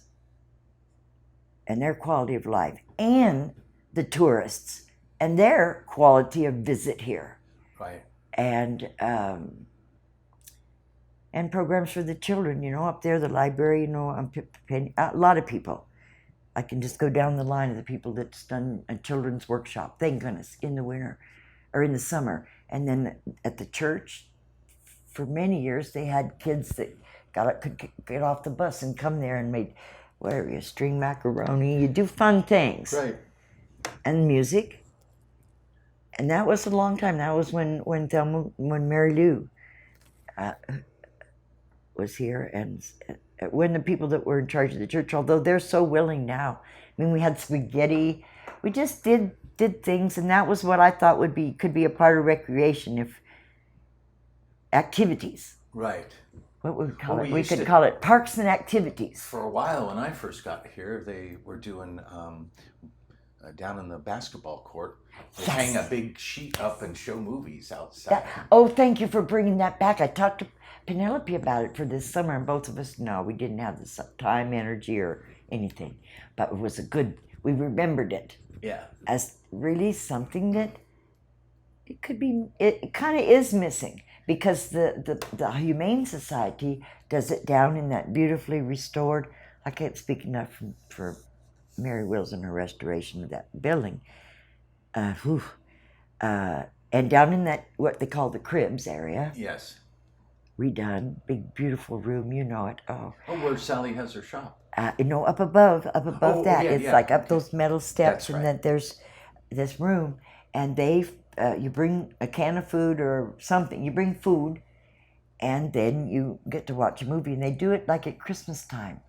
and their quality of life, and the tourists and their quality of visit here. Right. And programs for the children, up there, the library, a lot of people. I can just go down the line of the people that's done a children's workshop, thank goodness, in the winter or in the summer. And then at the church, for many years, they had kids that could get off the bus and come there and made, you string macaroni, you do fun things. Right. And music. And that was a long time. That was when Mary Lou was here, when the people that were in charge of the church, although they're so willing now. I mean, we had spaghetti. We just did things, and that was what I thought could be a part of recreation, if activities. Right. What would we call Well, it? we We used could to- call it parks and activities. For a while, when I first got here, they were doing down in the basketball court. They Yes. hang a big sheet up and show movies outside. Oh, thank you for bringing that back. I talked to Penelope about it for this summer, and both of us, no, we didn't have the time, energy, or anything. But it was we remembered it Yeah. as really something that it kind of is missing, because the Humane Society does it down in that beautifully restored, I can't speak enough for Mary Wills and her restoration of that building. And down in that, what they call the cribs area, Yes. redone, big beautiful room, you know it. Oh, where Sally has her shop. Up above Oh, that, yeah, it's yeah. like up those metal steps, That's and right. then there's this room, and you bring a can of food or something. You bring food, and then you get to watch a movie, and they do it like at Christmas time.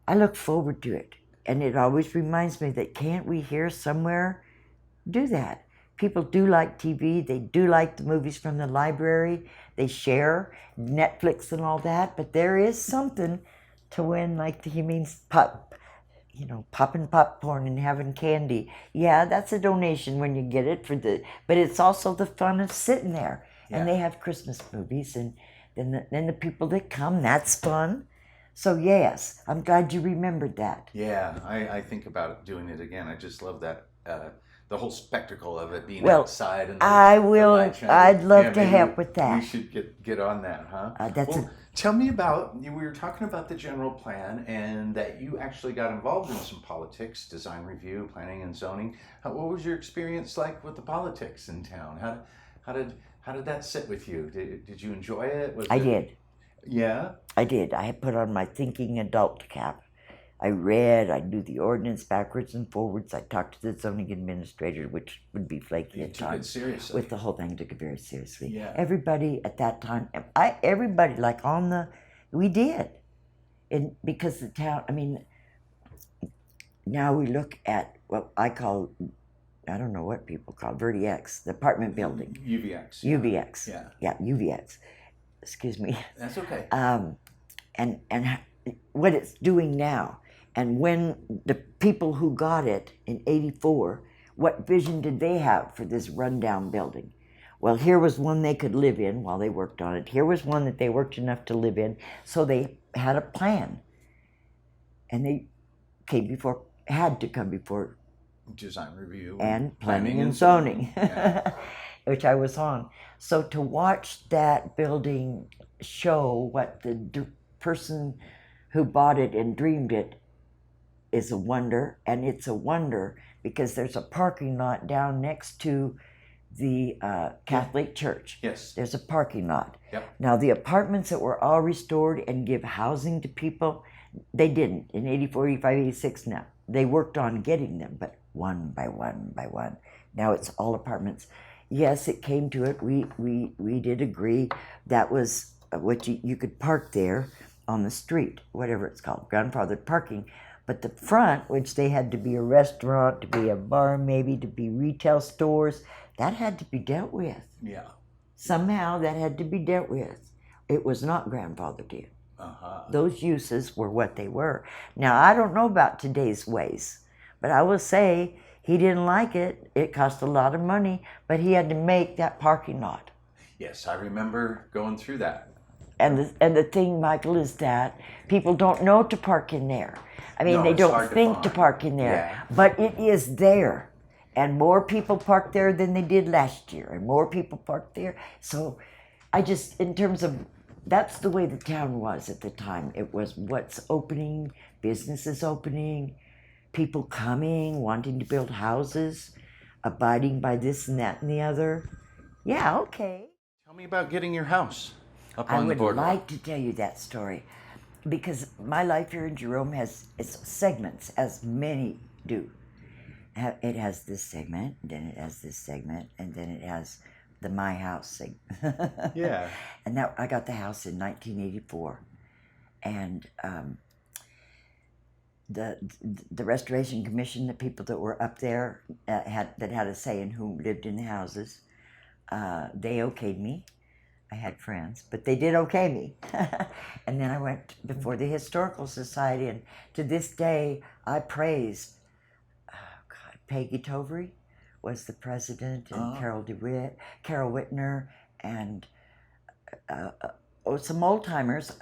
I look forward to it, and it always reminds me that can't we here somewhere do that? People do like TV. They do like the movies from the library. They share Netflix and all that, but there is something to when, like, the Humane popping popcorn and having candy. Yeah, that's a donation when you get it but it's also the fun of sitting there. Yeah. And they have Christmas movies, and then the people that come, that's fun. So yes, I'm glad you remembered that. Yeah, I think about doing it again. I just love that, the whole spectacle of it being Well, outside. And I'd love to maybe help with that. We should get on that, huh? That's Tell me about, we were talking about the general plan, and that you actually got involved in some politics, design review, planning and zoning. What was your experience like with the politics in town? How did that sit with you? Did you enjoy it? I did. Yeah? I did. I had put on my thinking adult cap. I read, I knew the ordinance backwards and forwards. I talked to the zoning administrator, which would be flaky You at took it times. seriously. With the whole thing, took it very seriously. Yeah. Everybody at that time, everybody, like we did. And because the town, I mean, now we look at what I call, I don't know what people call VertiX, the apartment building. UVX. UVX. Yeah. Yeah, UVX. Excuse me. That's okay. And what it's doing now. And when the people who got it in '84, what vision did they have for this rundown building? Well, here was one they could live in while they worked on it. Here was one that they worked enough to live in. So they had a plan. And they had to come before Design review. and planning and zoning, Yeah. which I was on. So to watch that building show what the person who bought it and dreamed it is a wonder. And it's a wonder because there's a parking lot down next to the Catholic Church. Yes. There's a parking lot. Yep. Now, the apartments that were all restored and give housing to people, they didn't in '84, '85, '86. Now they worked on getting them, but one by one by one. Now it's all apartments. Yes, it came to it. We did agree that was what you could park there on the street, whatever it's called, grandfathered parking. But the front, which they had to be a restaurant, to be a bar, maybe to be retail stores, that had to be dealt with. Yeah. Somehow that had to be dealt with. It was not grandfathered in. Uh-huh. Those uses were what they were. Now, I don't know about today's ways, but I will say he didn't like it. It cost a lot of money, but he had to make that parking lot. Yes, I remember going through that. And the thing, Michael, is that people don't know to park in there. I mean, No, they it's don't hard to think to find. park in there. Yeah. But it is there. And more people park there than they did last year. And more people park there. So I just, in terms of, that's the way the town was at the time. It was what's opening, businesses opening, people coming, wanting to build houses, abiding by this and that and the other. Yeah, okay. Tell me about getting your house up I on the would boardwalk. like to tell you that story because my life here in Jerome has its segments, as many do. It has this segment, then it has this segment, and then it has the My House segment. Yeah. And that I got the house in 1984. and the Restoration Commission, the people that were up there had a say in who lived in the houses. They okayed me. I had friends, but they did okay me. And then I went before the Historical Society, and to this day I praise Peggy Tovery was the president, and Carol DeWitt, Carol Whitner, and some old timers.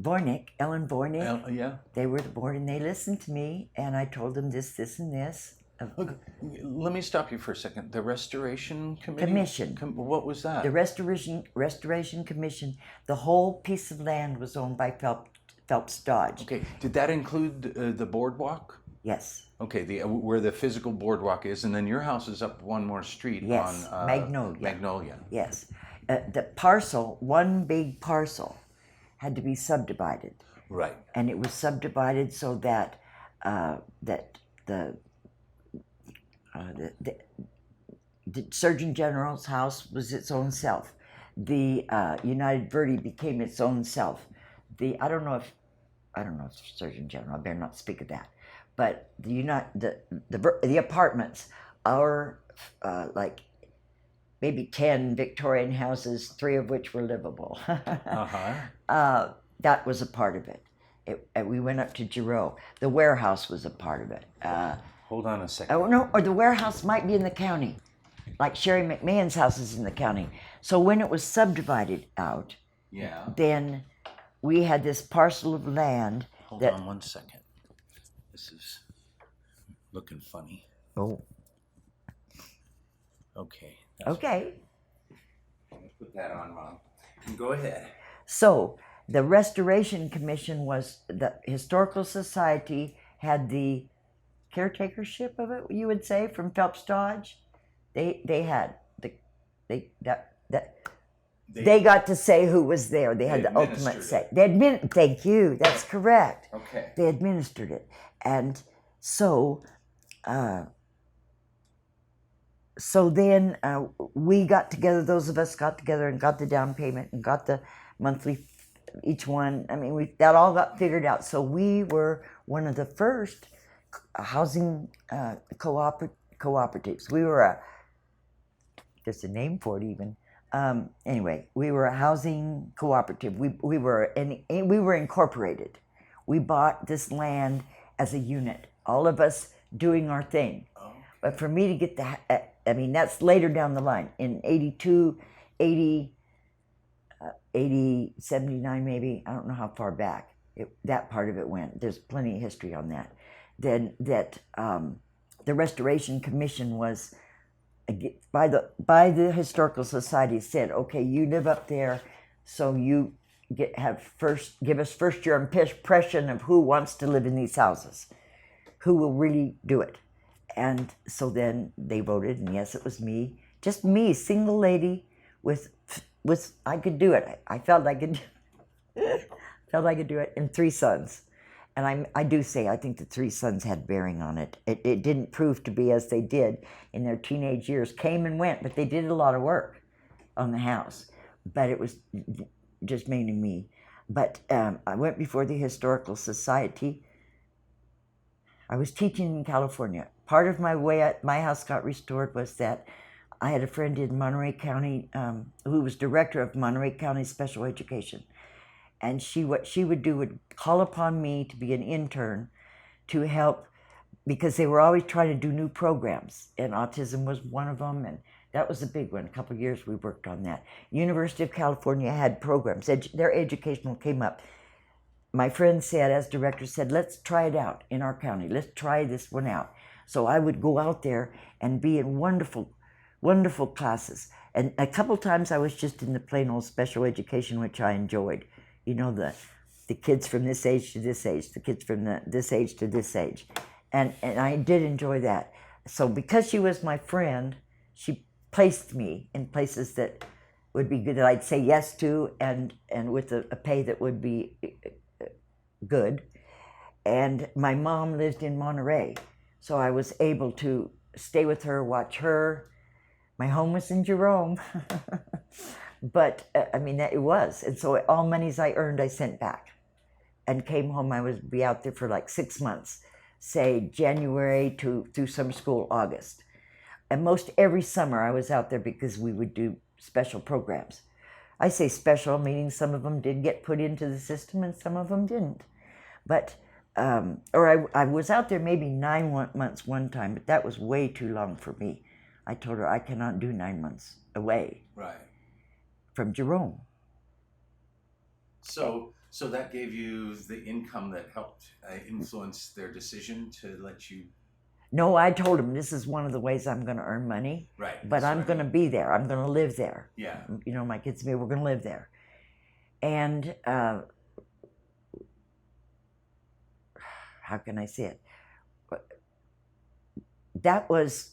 Voynich, Ellen Voynich. Yeah. They were the board, and they listened to me, and I told them this, and this. Look, let me stop you for a second. The Restoration Committee? Commission. What was that? The Restoration Commission. The whole piece of land was owned by Phelps Dodge. Okay. Did that include the boardwalk? Yes. Okay. Where the physical boardwalk is, and then your house is up one more street. Yes. On Magnolia. Magnolia. Yes. The parcel, one big parcel, had to be subdivided. Right. And it was subdivided so that the Surgeon General's house was its own self. The United Verde became its own self. I don't know if Surgeon General. I better not speak of that. But the apartments, our like maybe 10 Victorian houses, 3 of which were livable. That was a part of it. We went up to Jerome. The warehouse was a part of it. Hold on a second. Oh no, or the warehouse might be in the county, like Sherry McMahon's house is in the county. So when it was subdivided out, Yeah. then we had this parcel of land. Hold on 1 second. This is looking funny. Oh. Okay. Okay. Put that on, Mom. Go ahead. So the Restoration Commission was the Historical Society had the caretakership of it, you would say, from Phelps Dodge. They got to say who was there. They had the ultimate say. Thank you. That's correct. Okay. They administered it, and so then we got together. Those of us got together and got the down payment and got the monthly. Each one. I mean, that all got figured out. So we were one of the first housing cooperatives. We were there's a name for it even. Anyway, we were a housing cooperative. We were incorporated. We bought this land as a unit, all of us doing our thing. Oh. But for me to get that's later down the line. In 82, 80, 79 maybe, I don't know how far back that part of it went. There's plenty of history on that. Then the Restoration Commission was, by the Historical Society, said, okay, you live up there, so you give us first your impression of who wants to live in these houses, who will really do it. And so then they voted, and yes, it was me, just me, single lady with I could do it. I felt I could do it, and 3 sons. And I do say I think the 3 sons had bearing on it. It didn't prove to be as they did in their teenage years. Came and went, but they did a lot of work on the house. But it was just mainly me. But I went before the Historical Society. I was teaching in California. Part of my way my house got restored was that I had a friend in Monterey County who was director of Monterey County Special Education. And what she would do would call upon me to be an intern to help, because they were always trying to do new programs, and autism was one of them, and that was a big one. A couple of years we worked on that. University of California had programs. Their educational came up. My friend said, as director, said, let's try it out in our county. Let's try this one out. So I would go out there and be in wonderful, wonderful classes. And a couple times I was just in the plain old special education, which I enjoyed. You know, the kids from this age to this age, the kids from this age to this age. And I did enjoy that. So because she was my friend, she placed me in places that would be good, that I'd say yes to, and with a pay that would be good. And my mom lived in Monterey, so I was able to stay with her, watch her. My home was in Jerome. But I mean, that it was. And so all monies I earned, I sent back and came home. I would be out there for like 6 months, say January to through summer school, August. And most every summer I was out there because we would do special programs. I say special, meaning some of them did get put into the system and some of them didn't. But, I was out there maybe 9 months one time, but that was way too long for me. I told her I cannot do 9 months away Right. from Jerome. So that gave you the income that helped influence their decision to let you. No, I told him this is one of the ways I'm going to earn money, Right. but I'm going to be there. I'm going to live there. Yeah. You know, my kids and me, we're going to live there. And how can I say it? That was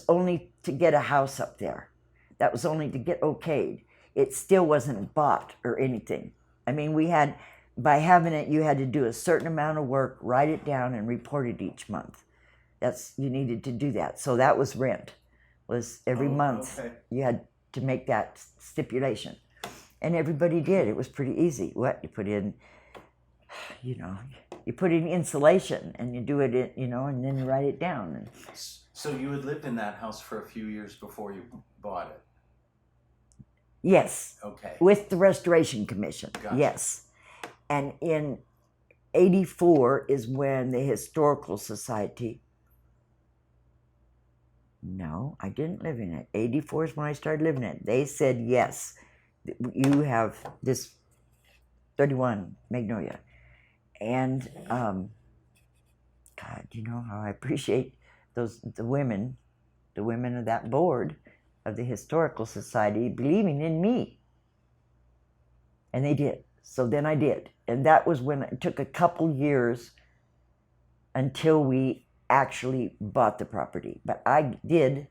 only to get a house up there. That was only to get okayed. It still wasn't bought or anything. I mean, by having it, you had to do a certain amount of work, write it down, and report it each month. You needed to do that. So that was rent. Was every month you had to make that stipulation. And everybody did. It was pretty easy. You put in, you put in insulation and you do it, and then you write it down. So you had lived in that house for a few years before you bought it? Yes. Okay. With the Restoration Commission. Gotcha. Yes. And in 84 is when the Historical Society. No, I didn't live in it. 84 is when I started living in it. They said, yes, you have this 31 Magnolia. And, God, you know how I appreciate the women of that board of the Historical Society believing in me. And they did. So then I did. And that was when it took a couple years until we actually bought the property. But I did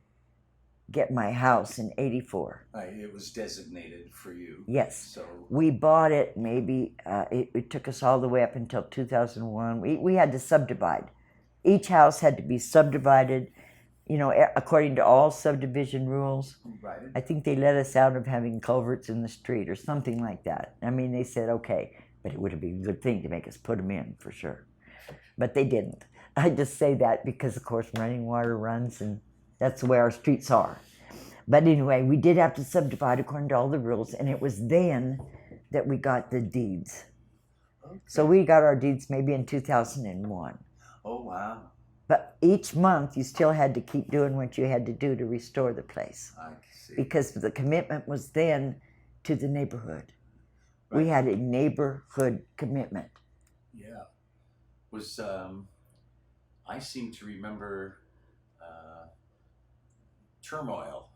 get my house in 84. It was designated for you. Yes. So we bought it maybe, it took us all the way up until 2001. We had to subdivide. Each house had to be subdivided, according to all subdivision rules. Right. I think they let us out of having culverts in the street or something like that. I mean, they said, okay, but it would have been a good thing to make us put them in for sure. But they didn't. I just say that because, of course, running water runs, and that's the way our streets are. But anyway, we did have to subdivide according to all the rules, and it was then that we got the deeds. Okay. So we got our deeds maybe in 2001. Oh, wow. But each month you still had to keep doing what you had to do to restore the place. I see. Because the commitment was then to the neighborhood. Right. We had a neighborhood commitment. Yeah. Was I seem to remember turmoil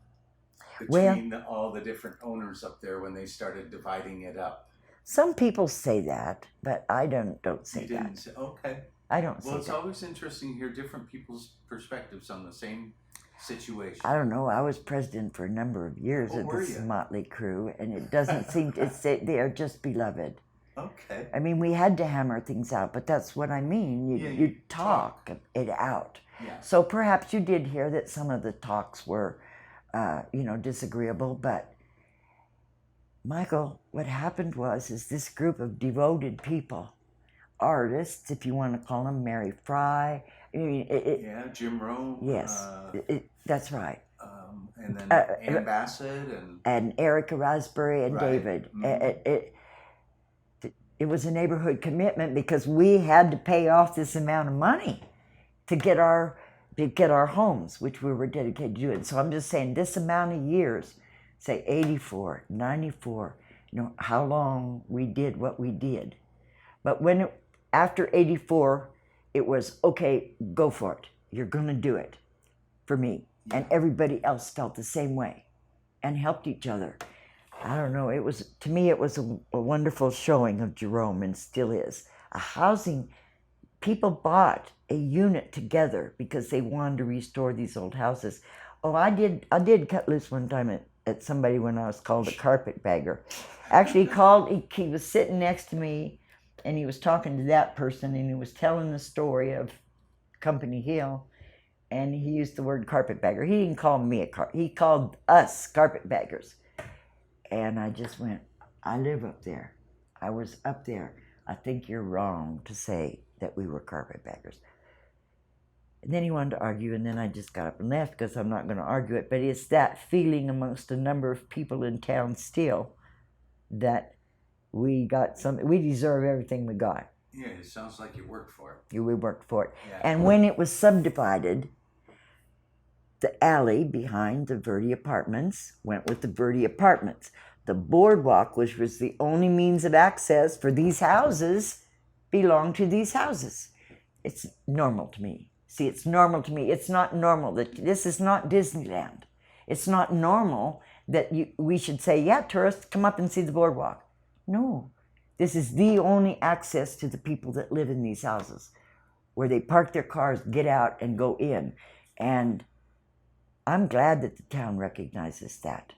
between all the different owners up there when they started dividing it up. Some people say that, but I don't say you didn't that. Say, okay. I don't say that. Well, it's always interesting to hear different people's perspectives on the same situation. I don't know. I was president for a number of years of this motley crew, and it doesn't seem to say they are just beloved. Okay. I mean, we had to hammer things out, but that's what I mean. You talk it out. Yeah. So perhaps you did hear that some of the talks were, disagreeable, but Michael, what happened is this group of devoted people, artists, if you want to call them, Mary Fry. Jerome. Yes, that's right. And then Ann Bassett and Erica Raspberry and right. David. Mm-hmm. It was a neighborhood commitment because we had to pay off this amount of money to get our homes, which we were dedicated to doing. So I'm just saying this amount of years, say 84, 94, how long we did what we did. But after 84, it was, okay, go for it. You're going to do it for me. Yeah. And everybody else felt the same way and helped each other. I don't know, to me it was a wonderful showing of Jerome, and still is. People bought a unit together because they wanted to restore these old houses. Oh, I did cut loose one time at somebody when I was called a carpetbagger. Actually, he was sitting next to me, and he was talking to that person, and he was telling the story of Company Hill, and he used the word carpetbagger. He didn't call me he called us carpetbaggers. And I just went, I live up there. I was up there. I think you're wrong to say that we were carpetbaggers. And then he wanted to argue, and then I just got up and left because I'm not going to argue it. But it's that feeling amongst a number of people in town still that we deserve everything we got. Yeah, it sounds like you worked for it. We worked for it. Yeah. And when it was subdivided, the alley behind the Verde Apartments went with the Verde Apartments. The boardwalk, which was the only means of access for these houses, belonged to these houses. It's normal to me. See, it's normal to me. It's not normal that this is not Disneyland. It's not normal that we should say, yeah, tourists, come up and see the boardwalk. No, this is the only access to the people that live in these houses, where they park their cars, get out, and go in. And I'm glad that the town recognizes that,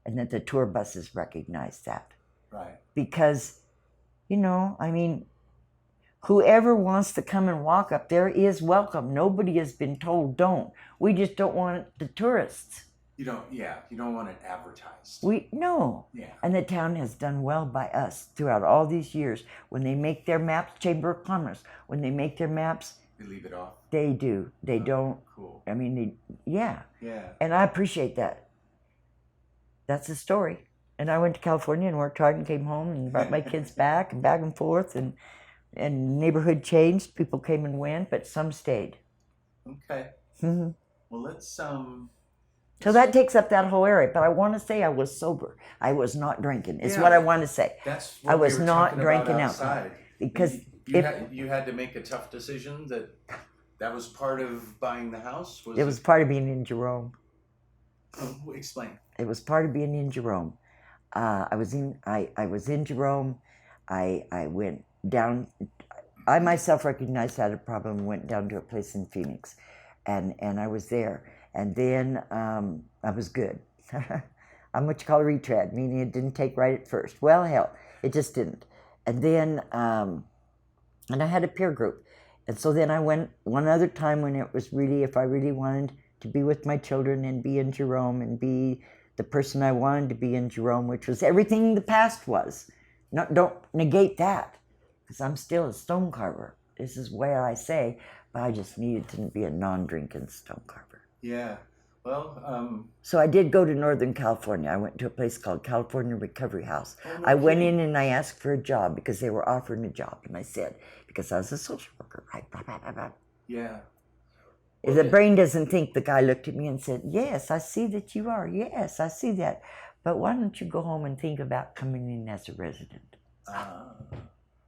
and that the tour buses recognize that. Right. Because, I mean, whoever wants to come and walk up there is welcome. Nobody has been told don't. We just don't want the tourists. You don't want it advertised. No. Yeah. And the town has done well by us throughout all these years. When they make their maps, Chamber of Commerce, when they make their maps, They leave it off. they do. They don't. Cool. I mean, yeah. Yeah. And I appreciate that. That's the story. And I went to California and worked hard and came home and brought my kids back and forth, and neighborhood changed. People came and went, but some stayed. Okay. Mm-hmm. Well, let's So that takes up that whole area. But I want to say I was sober. I was not drinking. It's what I want to say. That's I what was we were not talking drinking about alcohol. outside. Because you had to make a tough decision that was part of buying the house. It was part of being in Jerome. Explain. It was part of being in Jerome. I was in Jerome. I went down. I myself recognized I had a problem and went down to a place in Phoenix, and I was there. And then I was good. I'm what you call a retread, meaning it didn't take right at first. Well, hell, it just didn't. And then, and I had a peer group. And so then I went one other time when it was really, if I really wanted to be with my children and be in Jerome and be the person I wanted to be in Jerome, which was everything the past was. Don't negate that, because I'm still a stone carver. This is where I say, but I just needed to be a non-drinking stone carver. Yeah. Well, So I did go to Northern California. I went to a place called California Recovery House. Oh, no I went kidding. in and I asked for a job because they were offering a job. And I said, because I was a social worker, right? Blah, blah, blah, blah. Yeah. The brain doesn't think. The guy looked at me and said, yes, I see that you are. Yes, I see that. But why don't you go home and think about coming in as a resident?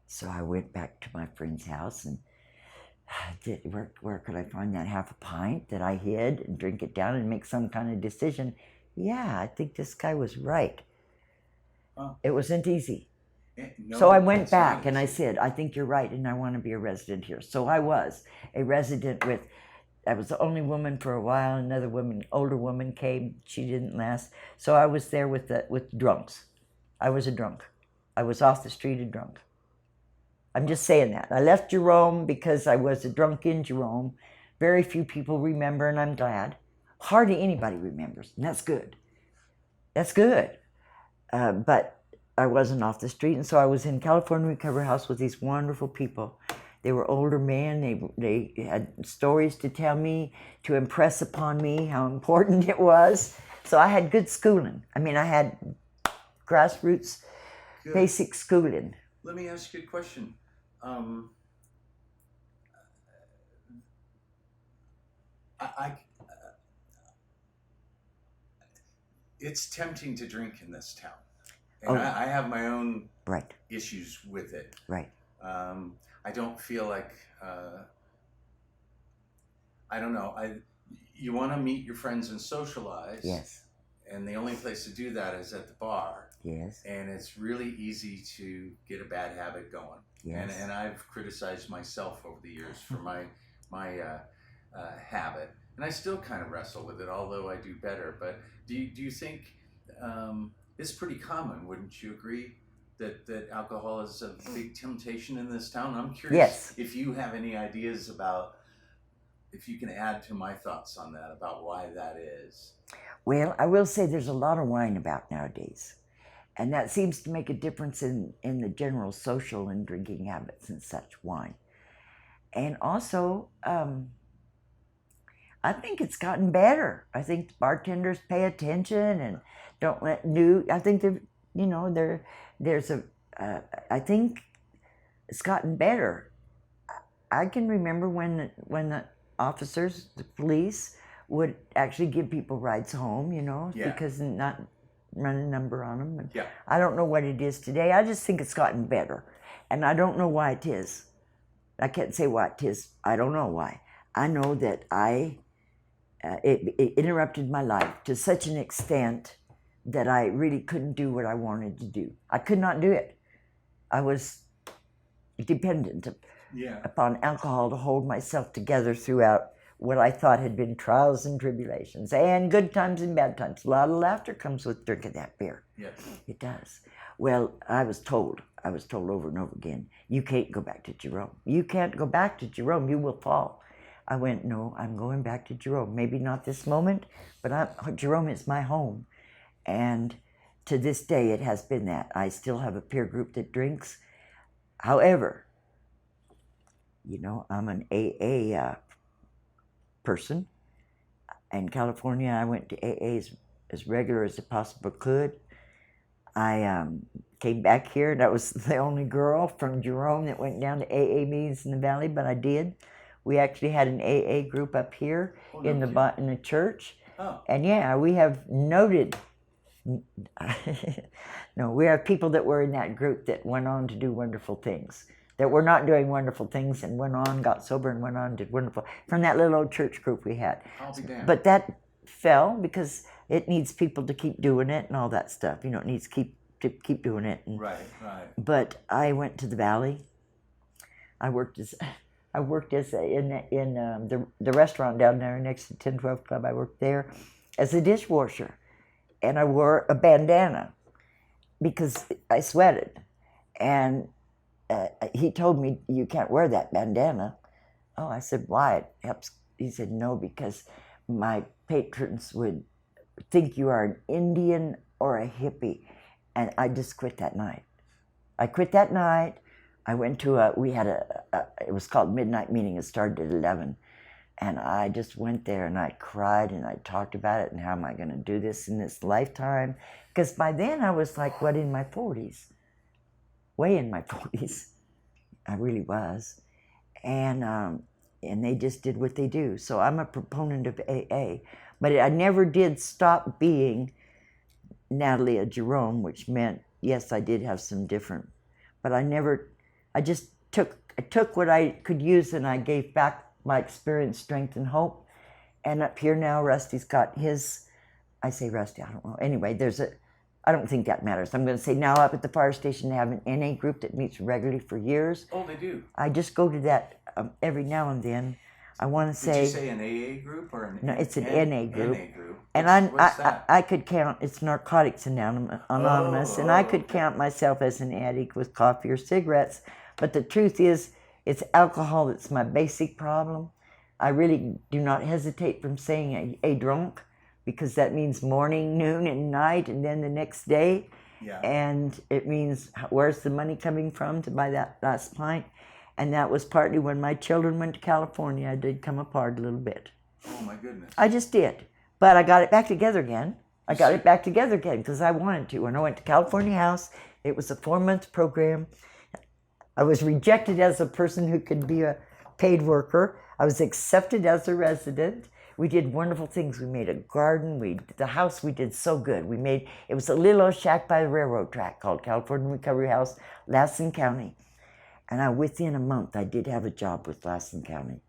So I went back to my friend's house and where could I find that half a pint that I hid and drink it down and make some kind of decision? Yeah, I think this guy was right. It wasn't easy. No, So I went back and I said, I think you're right and I want to be a resident here. So I was a resident I was the only woman for a while. Another woman, older woman came. She didn't last. So I was there with drunks. I was a drunk. I was off the street a drunk. I'm just saying that. I left Jerome because I was a drunk in Jerome. Very few people remember, and I'm glad. Hardly anybody remembers, and that's good. That's good. But I wasn't off the street, and so I was in California Recovery House with these wonderful people. They were older men. They had stories to tell me, to impress upon me how important it was. So I had good schooling. I mean, I had grassroots, Good. basic schooling. Let me ask you a question. It's tempting to drink in this town, and I have my own Right. issues with it. Right. I don't feel like I don't know. You want to meet your friends and socialize. Yes. And the only place to do that is at the bar. Yes. And it's really easy to get a bad habit going. Yes. And I've criticized myself over the years for my habit, and I still kind of wrestle with it, although I do better. But do you think it's pretty common? Wouldn't you agree that alcohol is a big temptation in this town? I'm curious Yes. if you have any ideas about, if you can add to my thoughts on that, about why that is. Well, I will say there's a lot of wine about nowadays. And that seems to make a difference in the general social and drinking habits and such, wine. And also, I think it's gotten better. I think bartenders pay attention and don't let I think there's a, I think it's gotten better. I can remember when the officers, the police, would actually give people rides home, Yeah. because not run a number on them. And Yeah. I don't know what it is today. I just think it's gotten better. And I don't know why it is. I can't say why it is. I don't know why. I know that it interrupted my life to such an extent that I really couldn't do what I wanted to do. I could not do it. I was dependent upon alcohol to hold myself together throughout what I thought had been trials and tribulations, and good times and bad times. A lot of laughter comes with drinking that beer. Yes. It does. Well, I was told over and over again, you can't go back to Jerome. You can't go back to Jerome. You will fall. I went, no, I'm going back to Jerome. Maybe not this moment, but Jerome is my home. And to this day, it has been that. I still have a peer group that drinks. However, I'm an AA person. In California, I went to AA as regular as I possibly could. I came back here, and I was the only girl from Jerome that went down to AA meetings in the valley, but I did. We actually had an AA group up here in the church. Oh. And yeah, we have noted, no, we have people that were in that group that went on to do wonderful things, that were not doing wonderful things and went on, got sober and went on, did wonderful, from that little old church group we had. I'll be damned. But that fell because it needs people to keep doing it and all that stuff. It needs to keep doing it. And, right. But I went to the valley. I worked in the restaurant down there next to 1012 Club. I worked there as a dishwasher, and I wore a bandana because I sweated. And he told me, you can't wear that bandana. Oh, I said, why? It helps. He said, no, because my patrons would think you are an Indian or a hippie. And I just quit that night. I quit that night. I went to it was called Midnight Meeting. It started at 11. And I just went there and I cried and I talked about it and how am I going to do this in this lifetime? Because by then I was like, in my 40s? Way in my 40s. I really was. And they just did what they do. So I'm a proponent of AA. But I never did stop being Natalie a Jerome, which meant, yes, I did have some different, but I just took what I could use and I gave back my experience, strength, and hope. And up here now, Rusty's got his, I say Rusty, I don't know. Anyway, I don't think that matters. I'm going to say now up at the fire station, they have an NA group that meets regularly for years. Oh, they do? I just go to that every now and then. I want to say... Did you say an AA group or an... No, it's an NA group. NA group. And what's that? I could count, it's Narcotics Anonymous, and I could count myself as an addict with coffee or cigarettes. But the truth is, it's alcohol that's my basic problem. I really do not hesitate from saying a drunk, because that means morning, noon, and night, and then the next day. Yeah. And it means, where's the money coming from to buy that last pint? And that was partly when my children went to California. I did come apart a little bit. Oh, my goodness. I just did. But I got it back together again. Because I wanted to. When I went to California House, it was a 4-month program. I was rejected as a person who could be a paid worker. I was accepted as a resident. We did wonderful things. We made a garden. The house we did so good. It was a little old shack by the railroad track called California Recovery House, Lassen County. And within a month, I did have a job with Lassen County.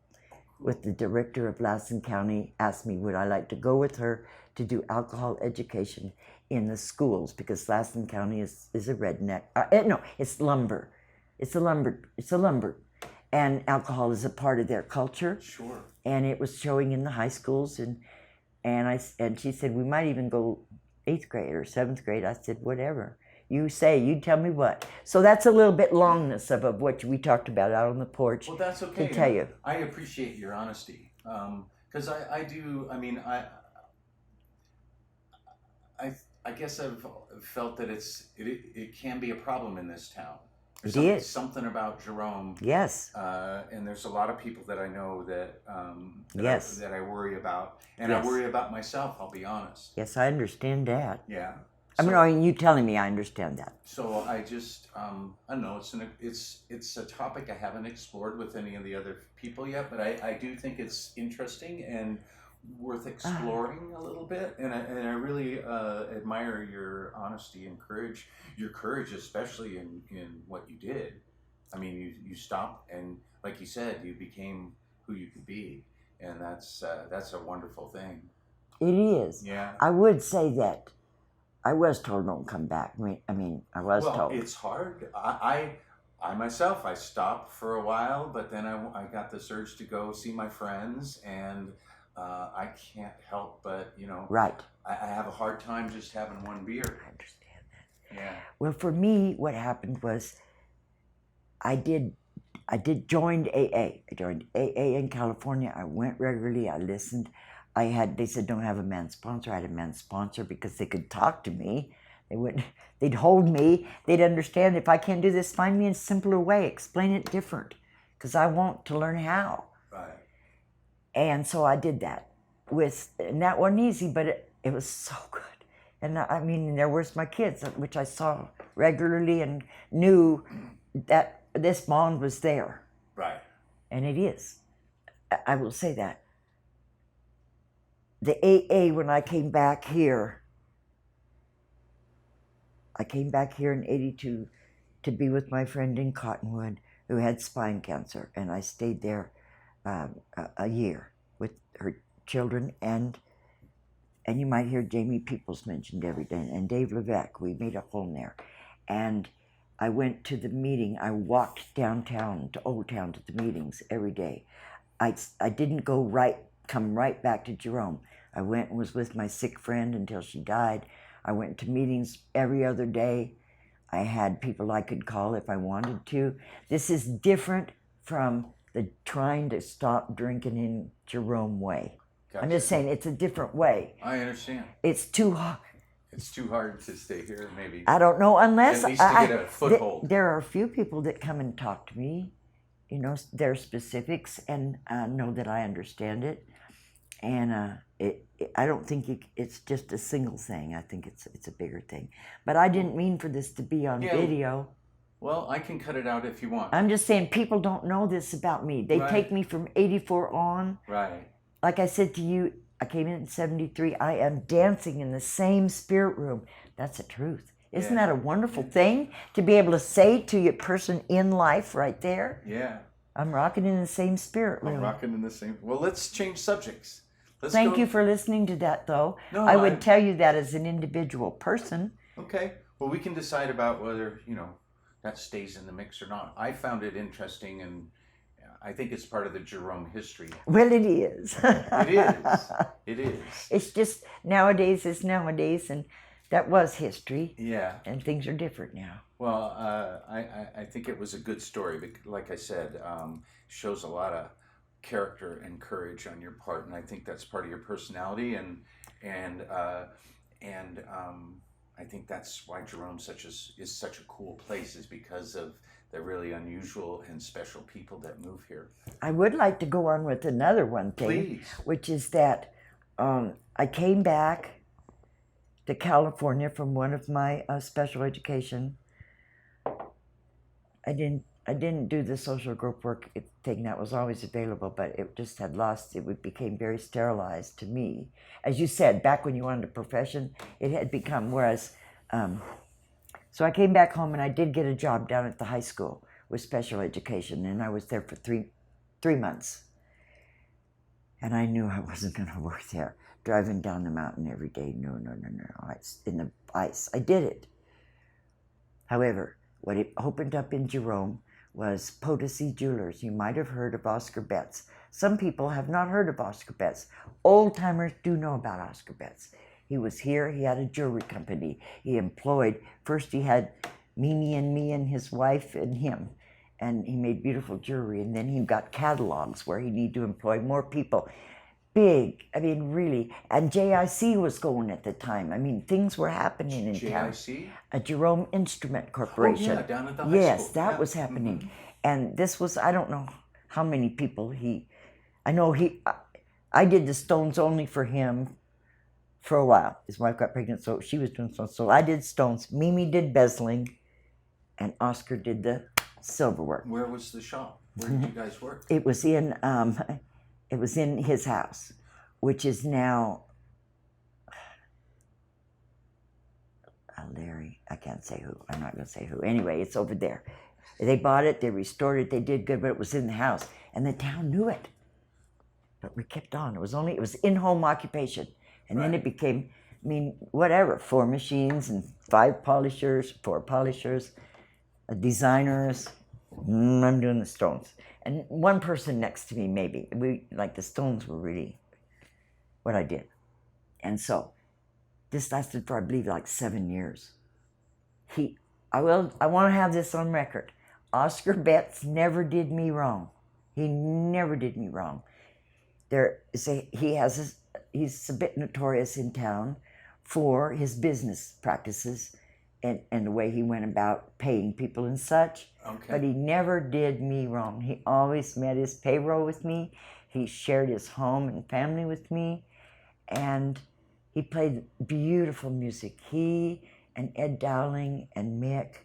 With the director of Lassen County asked me, would I like to go with her to do alcohol education in the schools, because Lassen County is a redneck. No, it's lumber. It's a lumber. And alcohol is a part of their culture. Sure. And it was showing in the high schools. And she said, we might even go 8th grade or 7th grade. I said, whatever. You tell me what. So that's a little bit longness of what we talked about out on the porch. Well, that's okay. To tell you. I appreciate your honesty. Because I guess I've felt that it can be a problem in this town. It is. Something about Jerome, Yes. and there's a lot of people that I know that Yes. that I worry about, and I Yes. worry about myself. I'll be honest. Yes, I understand that. Yeah. I mean, you telling me, I understand that. So I just I don't know. It's a topic I haven't explored with any of the other people yet, but I do think it's interesting and worth exploring a little bit. And I really admire your honesty and courage. Your courage, especially in what you did. I mean, you stopped and, like you said, you became who you could be, and that's a wonderful thing. It is. Yeah. I would say that I was told don't come back. I mean, I was told. It's hard. I myself, I stopped for a while, but then I got this urge to go see my friends, and I can't help but, Right. I have a hard time just having one beer. I understand that. Yeah. Well, for me, what happened was I did joined AA. I joined AA in California. I went regularly. I listened. They said don't have a man sponsor. I had a man sponsor because they could talk to me. They'd hold me. They'd understand if I can't do this, find me a simpler way, explain it different, because I want to learn how. Right. And so I did that and that wasn't easy, but it was so good. And I mean, there was my kids, which I saw regularly and knew that this bond was there. Right. And it is. I will say that. The AA, when I came back here in 82 to be with my friend in Cottonwood who had spine cancer. And I stayed there a year with her children. And you might hear Jamie Peoples mentioned every day. And Dave Levesque, we made a home there. And I went to the meeting. I walked downtown to Old Town to the meetings every day. I didn't come right back to Jerome. I went and was with my sick friend until she died. I went to meetings every other day. I had people I could call if I wanted to. This is different from the trying to stop drinking in Jerome way. Gotcha. I'm just saying it's a different way. I understand. It's too hard. It's too hard to stay here, maybe. I don't know, unless at least to get a foothold. There are a few people that come and talk to me, their specifics, and know that I understand it. And I don't think it's just a single thing. I think it's a bigger thing. But I didn't mean for this to be on video. Well, I can cut it out if you want. I'm just saying people don't know this about me. They take me from 84 on. Right. Like I said to you, I came in 73. I am dancing in the same spirit room. That's the truth. Isn't that a wonderful thing to be able to say to a person in life right there? Yeah. I'm rocking in the same spirit room. I'm rocking in the same. Well, let's change subjects. Thank you for listening to that, though. No, I would tell you that as an individual person. Okay. Well, we can decide about whether, that stays in the mix or not. I found it interesting, and I think it's part of the Jerome history. Well, it is. It is. It is. It's just nowadays is nowadays, and that was history. Yeah. And things are different now. Well, I think it was a good story. Like I said, shows a lot of character and courage on your part, and I think that's part of your personality, and I think that's why Jerome is such a cool place, is because of the really unusual and special people that move here. I would like to go on with another one thing, please, which is that I came back to California from one of my special education. I didn't do the social group work thing that was always available, but it just had lost. It became very sterilized to me. As you said, back when you wanted a profession, it had become, whereas, so I came back home and I did get a job down at the high school with special education, and I was there for three months. And I knew I wasn't going to work there, driving down the mountain every day. No, in the ice. I did it. However, what it opened up in Jerome was Potosi Jewelers. You might have heard of Oscar Betts. Some people have not heard of Oscar Betts. Old-timers do know about Oscar Betts. He was here. He had a jewelry company. He first he had Mimi and me and his wife and him, and he made beautiful jewelry. And then he got catalogs where he needed to employ more people. big. I mean, really. And JIC was going at the time. I mean, things were happening in town. JIC? A Jerome Instrument Oh, Corporation. yeah, down at the high Yes, school. that Yeah. was happening. And this was, I don't know how many people I know I did the Stones only for him for a while. His wife got pregnant, so she was doing Stones. So I did Stones. Mimi did bezeling, and Oscar did the silverware. Where was the shop? Where did you guys work? It was in his house, which is now Larry. I can't say who. I'm not going to say who. Anyway, it's over there. They bought it. They restored it. They did good, but it was in the house, and the town knew it. But we kept on. It was in-home occupation, and then it became, I mean, whatever. 4 machines and 5 polishers, 4 polishers, designers. I'm doing the Stones, and one person next to me maybe. We like the Stones were really what I did, and so this lasted for I believe like 7 years. I want to have this on record. Oscar Betts never did me wrong. He never did me wrong. He's a bit notorious in town for his business practices and the way he went about paying people and such. Okay. But he never did me wrong. He always met his payroll with me. He shared his home and family with me. And he played beautiful music. He and Ed Dowling and Mick,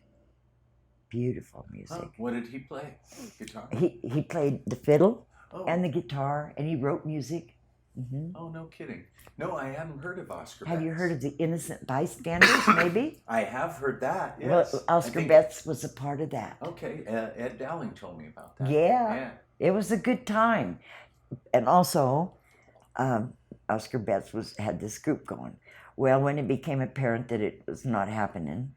beautiful music. Oh, what did he play? Guitar? He played the fiddle Oh. and the guitar, and he wrote music. Mm-hmm. Oh, no kidding. No, I hadn't heard of Oscar Have Betts. you heard of the Innocent Bystanders, maybe? I have heard that, yes. Well, Oscar Betts was a part of that. Okay, Ed Dowling told me about that. Yeah. It was a good time. And also, Oscar Betts had this group going. Well, when it became apparent that it was not happening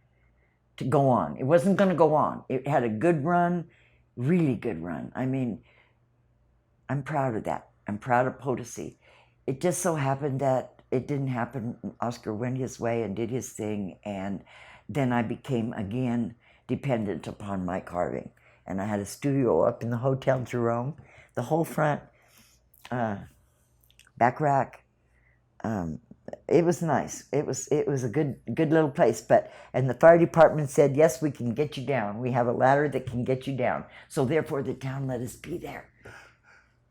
to go on, it wasn't going to go on. It had a good run, really good run. I mean, I'm proud of that. I'm proud of Potosi. It just so happened that it didn't happen. Oscar went his way and did his thing, and then I became again dependent upon my carving. And I had a studio up in the Hotel Jerome, the whole front, back rack. It was nice. It was a good little place. And the fire department said, yes, we can get you down. We have a ladder that can get you down. So therefore, the town let us be there.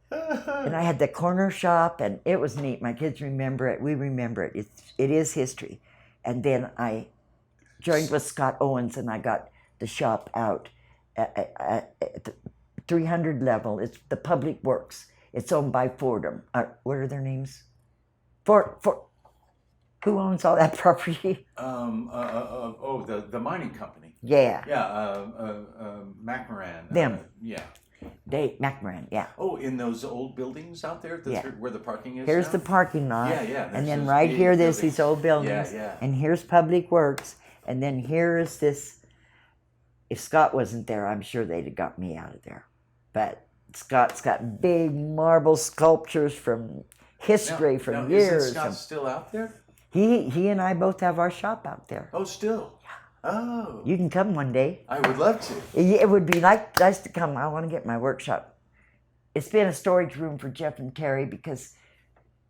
And I had the corner shop, and it was neat. My kids remember it. We remember it. It is history. And then I joined with Scott Owens, and I got the shop out at the 300 level. It's the Public Works. It's owned by Fordham. What are their names? Who owns all that property? The mining company. Yeah. Yeah, McMoran. Them. Yeah. McMoran, yeah. Oh, in those old buildings out there, where the parking is. Here's now? the parking lot. Yeah. And then right here, there's these old buildings. Yeah. And here's Public Works. And then here is this. If Scott wasn't there, I'm sure they'd have got me out of there. But Scott's got big marble sculptures from history from years. Isn't Scott still out there? He and I both have our shop out there. Oh, still? Oh. You can come one day. I would love to. It would be nice to come. I want to get my workshop. It's been a storage room for Jeff and Terry because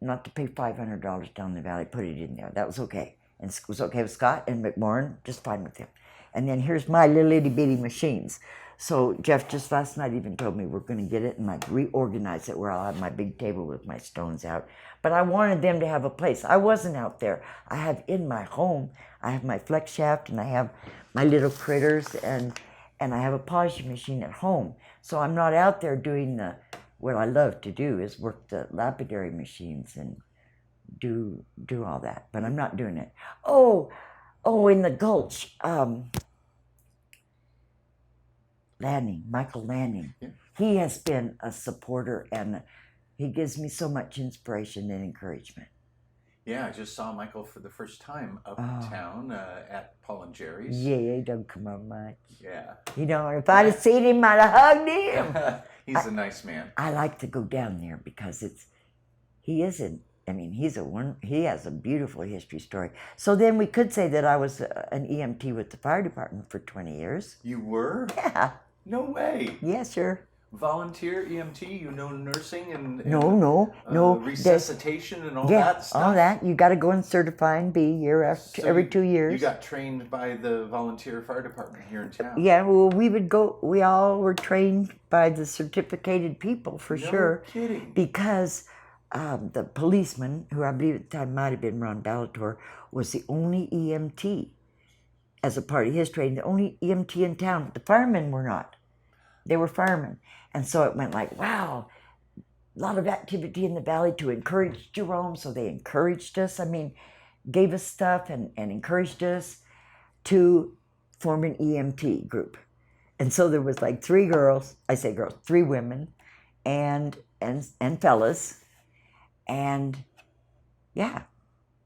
not to pay $500 down the valley, put it in there. That was okay. And it was okay with Scott and McMorrin, just fine with him. And then here's my little itty bitty machines. So Jeff just last night even told me we're going to get it and like reorganize it where I'll have my big table with my stones out. But I wanted them to have a place. I wasn't out there. I have in my home, I have my flex shaft and I have my little critters and I have a polishing machine at home. So I'm not out there doing what I love to do is work the lapidary machines and do all that. But I'm not doing it. Oh, in the Gulch. Michael Lanning. Yeah. He has been a supporter and he gives me so much inspiration and encouragement. Yeah, I just saw Michael for the first time uptown at Paul and Jerry's. Yeah, he don't come up much. Yeah. If I'd have seen him, I'd have hugged him. He's a nice man. I like to go down there because he has a beautiful history story. So then we could say that I was an EMT with the fire department for 20 years. You were? Yeah. No way. Yeah, sure. volunteer EMT? You know nursing and No. resuscitation and all Yeah, that stuff? all that. You got to go and certify and be every 2 years. You got trained by the volunteer fire department here in town? Yeah, well, we all were trained by the certificated people for sure. No kidding. Because the policeman, who I believe at the time might have been Ron Ballator, was the only EMT as a part of his training, the only EMT in town. The firemen were not. They were firemen. And so it went like, wow, a lot of activity in the valley to encourage Jerome. So they encouraged us. I mean, gave us stuff and encouraged us to form an EMT group. And so there was like 3 girls, I say girls, 3 women and fellas. And yeah.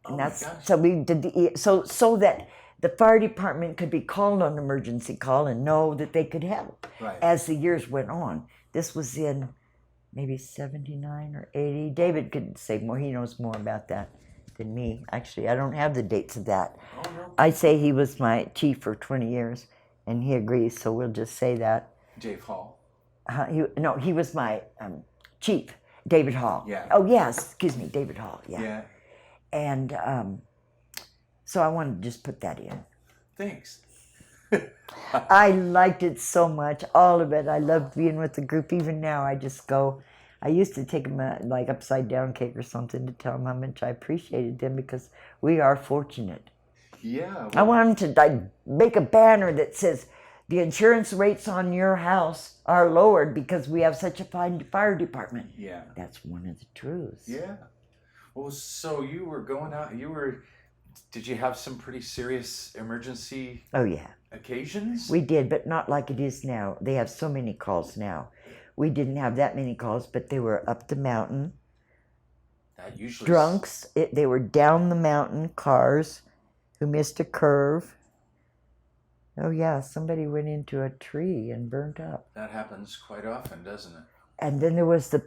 And that's so we did so that the fire department could be called on emergency call and know that they could help. Right. As the years went on. This was in maybe 79 or 80. David could say more. He knows more about that than me. Actually, I don't have the dates of that. Oh, no. I say he was my chief for 20 years, and he agrees, so we'll just say that. Dave Hall. He was my chief, David Hall. Yeah. Oh, yes, excuse me, David Hall, yeah. Yeah. And so I wanted to just put that in. Thanks. I liked it so much, all of it. I loved being with the group. Even now, I just go. I used to take them like upside down cake or something to tell them how much I appreciated them because we are fortunate. Yeah. Well, I want them to make a banner that says the insurance rates on your house are lowered because we have such a fine fire department. Yeah. That's one of the truths. Yeah. Well, so you were going out. Did you have some pretty serious emergency? Oh yeah. Occasions? We did, but not like it is now. They have so many calls now. We didn't have that many calls, but they were up the mountain. That usually Drunks. They were down the mountain, cars who missed a curve. Oh yeah, somebody went into a tree and burnt up. That happens quite often, doesn't it? And then there was the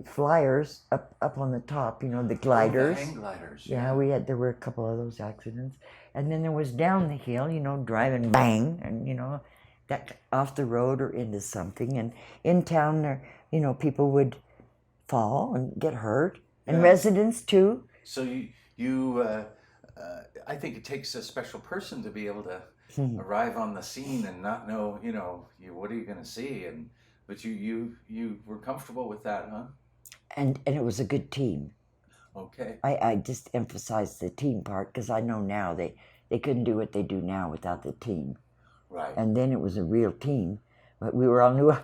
flyers up on the top, the gliders. Oh, the hang gliders. Yeah, there were a couple of those accidents. And then there was down the hill, driving bang, and that off the road or into something. And in town there, people would fall and get hurt. And residents too. So I think it takes a special person to be able to arrive on the scene and not know, what are you going to see? But you were comfortable with that, huh? And it was a good team. Okay. I just emphasized the team part because I know now they couldn't do what they do now without the team. Right. And then it was a real team. But we were all new.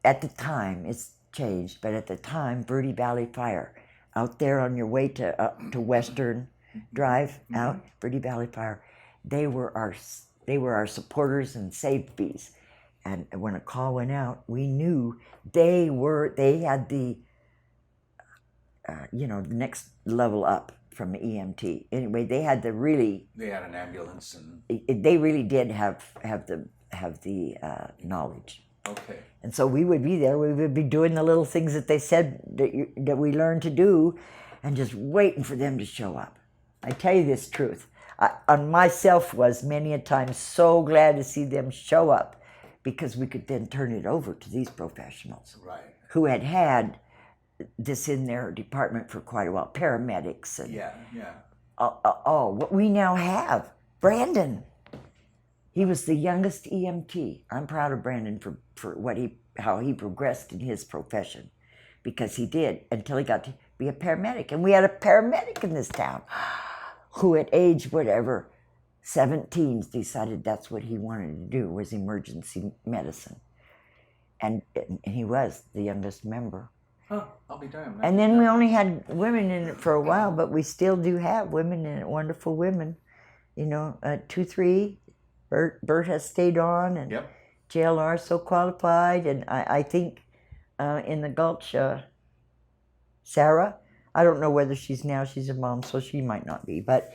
At the time, it's changed, but at the time, Verde Valley Fire, out there on your way to Western Drive, out, Verde Valley Fire, they were our supporters and safeties. And when a call went out, we knew they had the the next level up from the EMT. Anyway, they had an ambulance and they really did have the knowledge. Okay. And so we would be there. We would be doing the little things that they said that we learned to do, and just waiting for them to show up. I tell you this truth. I myself was many a time so glad to see them show up, because we could then turn it over to these professionals, right, who had this in their department for quite a while, paramedics and what we now have. Brandon, he was the youngest EMT. I'm proud of Brandon for how he progressed in his profession, because he did until he got to be a paramedic. And we had a paramedic in this town who at age 17 decided that's what he wanted to do, was emergency medicine. And he was the youngest member. Huh, I'll be damned. And then we only had women in it for a while, but we still do have women in it, wonderful women. 2-3, Bert has stayed on, and JLR is so qualified. And I think in the Gulch, Sarah, I don't know whether she's a mom, so she might not be, but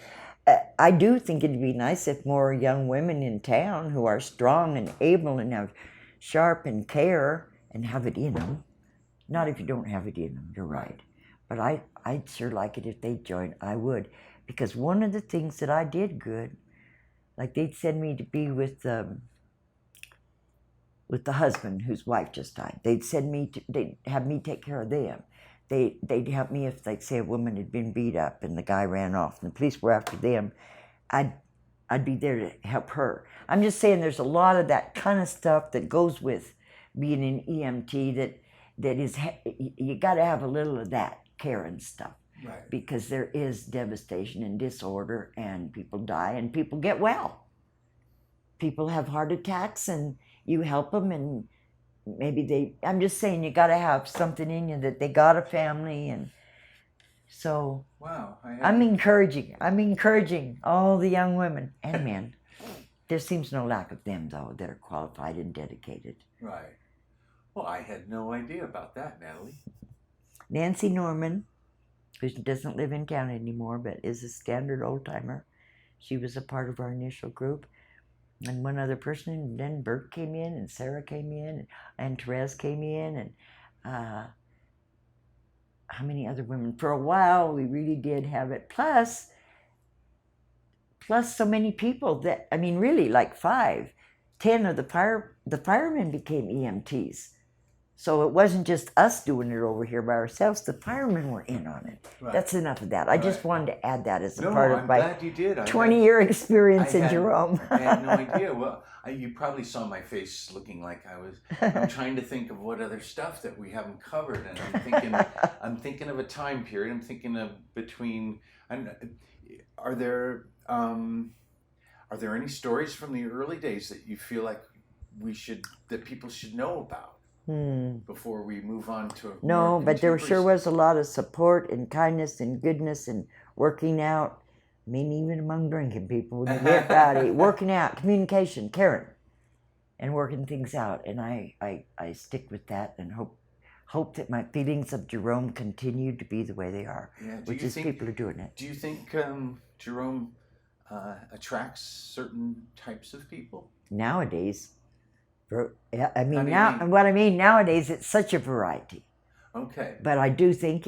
I do think it'd be nice if more young women in town who are strong and able and have sharp and care and have it in them. Not if you don't have it in them, you're right. But I'd sure like it if they'd join. I would. Because one of the things that I did good, like they'd send me to be with with the husband whose wife just died. They'd they'd have me take care of them. They'd help me if they'd say a woman had been beat up and the guy ran off and the police were after them. I'd be there to help her. I'm just saying there's a lot of that kind of stuff that goes with being an EMT that is, you got to have a little of that care and stuff. Right. Because there is devastation and disorder and people die and people get well. People have heart attacks and you help them and maybe I'm just saying you got to have something in you that they got a family and so. Wow. I'm encouraging all the young women and men. There seems no lack of them though that are qualified and dedicated. Right. Well, I had no idea about that, Natalie. Nancy Norman, who doesn't live in town anymore but is a standard old timer. She was a part of our initial group. And one other person, and then Bert came in, and Sarah came in, and Therese came in, and how many other women? For a while, we really did have it. Plus so many people that, I mean, really like 5, 10 of the firemen became EMTs. So it wasn't just us doing it over here by ourselves. The firemen were in on it. Right. That's enough of that. I just wanted to add that as a part of my 20-year experience in Jerome. I had no idea. Well, you probably saw my face looking like I'm trying to think of what other stuff that we haven't covered, and I'm thinking of a time period. I'm thinking of are there any stories from the early days that you feel like that people should know about? Before we move on to no, but there sure was a lot of support and kindness and goodness and working out. I mean, even among drinking people, when you get rowdy, working out, communication, caring, and working things out. And I stick with that and hope that my feelings of Jerome continue to be the way they are, which is people are doing it. Do you think Jerome attracts certain types of people nowadays? I mean, nowadays it's such a variety. Okay. But I do think,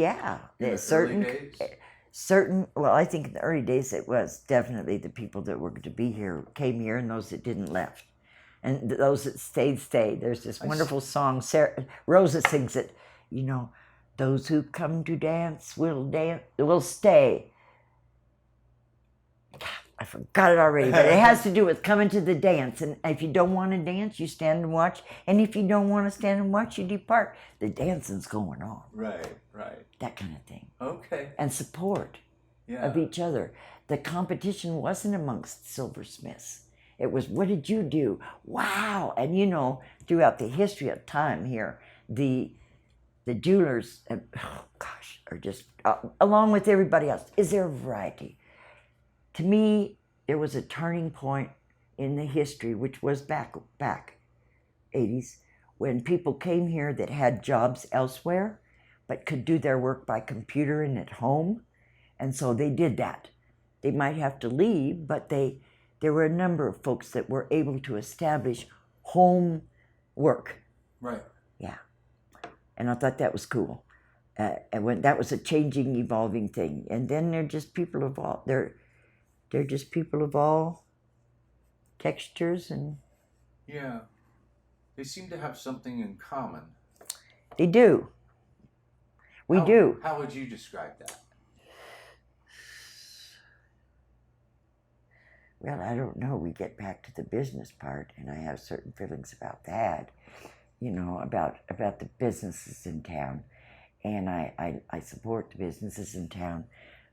certain, well, I think in the early days it was definitely the people that were to be here, came here, and those that didn't left. And those that stayed. There's this wonderful song, Rosa sings it, those who come to dance will stay. I forgot it already, but it has to do with coming to the dance. And if you don't want to dance, you stand and watch. And if you don't want to stand and watch, you depart. The dancing's going on. Right. That kind of thing. Okay. And support of each other. The competition wasn't amongst silversmiths. It was, what did you do? Wow. And throughout the history of time here, the jewelers, are just, along with everybody else, is there a variety? To me, there was a turning point in the history, which was back 80s, when people came here that had jobs elsewhere, but could do their work by computer and at home. And so they did that. They might have to leave, but there were a number of folks that were able to establish home work. Right. Yeah. And I thought that was cool. And when that was a changing, evolving thing. And then they're just people of all, they're just people of all textures and... Yeah. They seem to have something in common. They do. We do. How would you describe that? Well, I don't know. We get back to the business part, and I have certain feelings about that, about the businesses in town. And I support the businesses in town.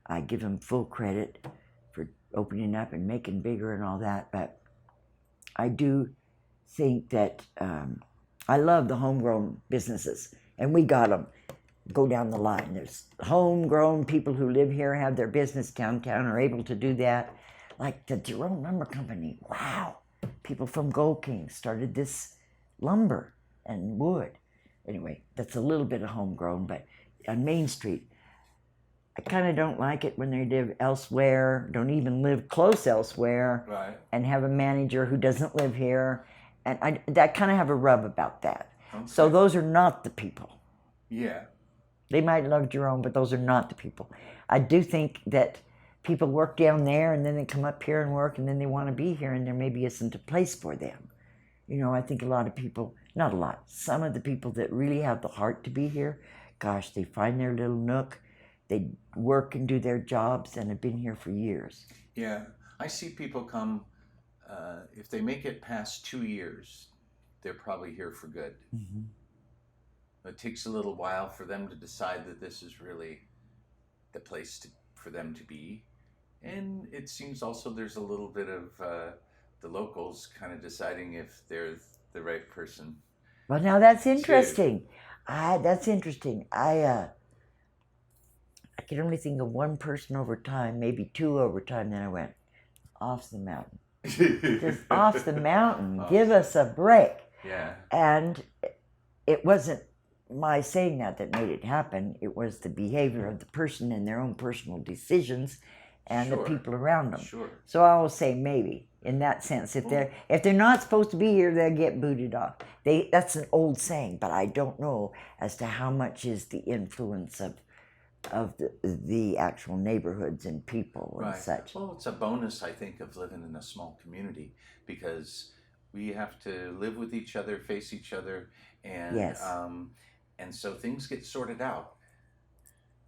I give them full credit for opening up and making bigger and all that, but I do think that I love the homegrown businesses, and we got them. Go down the line. There's homegrown people who live here, have their business downtown, are able to do that. Like the Jerome Lumber Company. Wow. People from Gold King started this lumber and wood. Anyway, that's a little bit of homegrown, but on Main Street, I kind of don't like it when they live elsewhere, don't even live close elsewhere, right, and have a manager who doesn't live here. And I kind of have a rub about that. Okay. So those are not the people. Yeah. They might love Jerome, but those are not the people. I do think that people work down there and then they come up here and work and then they want to be here and there maybe isn't a place for them. I think a lot of people not a lot, some of the people that really have the heart to be here, gosh, they find their little nook, they work and do their jobs and have been here for years. Yeah, I see people come, if they make it past 2 years, they're probably here for good. Mm-hmm. It takes a little while for them to decide that this is really the place for them to be. And it seems also there's a little bit of the locals kind of deciding if they're the right person. Well, now that's interesting. That's interesting. I could only think of one person over time, maybe two over time. Then I went off the mountain, just off the mountain. Give us a break. Yeah. And it wasn't my saying that made it happen. It was the behavior of the person and their own personal decisions, and Sure. the people around them. Sure. So I will say maybe in that sense. If they're not supposed to be here, they'll get booted off. That's an old saying, but I don't know as to how much is the influence of the actual neighborhoods and people and such. Well, it's a bonus, I think, of living in a small community, because we have to live with each other, face each other, and Yes. And so things get sorted out.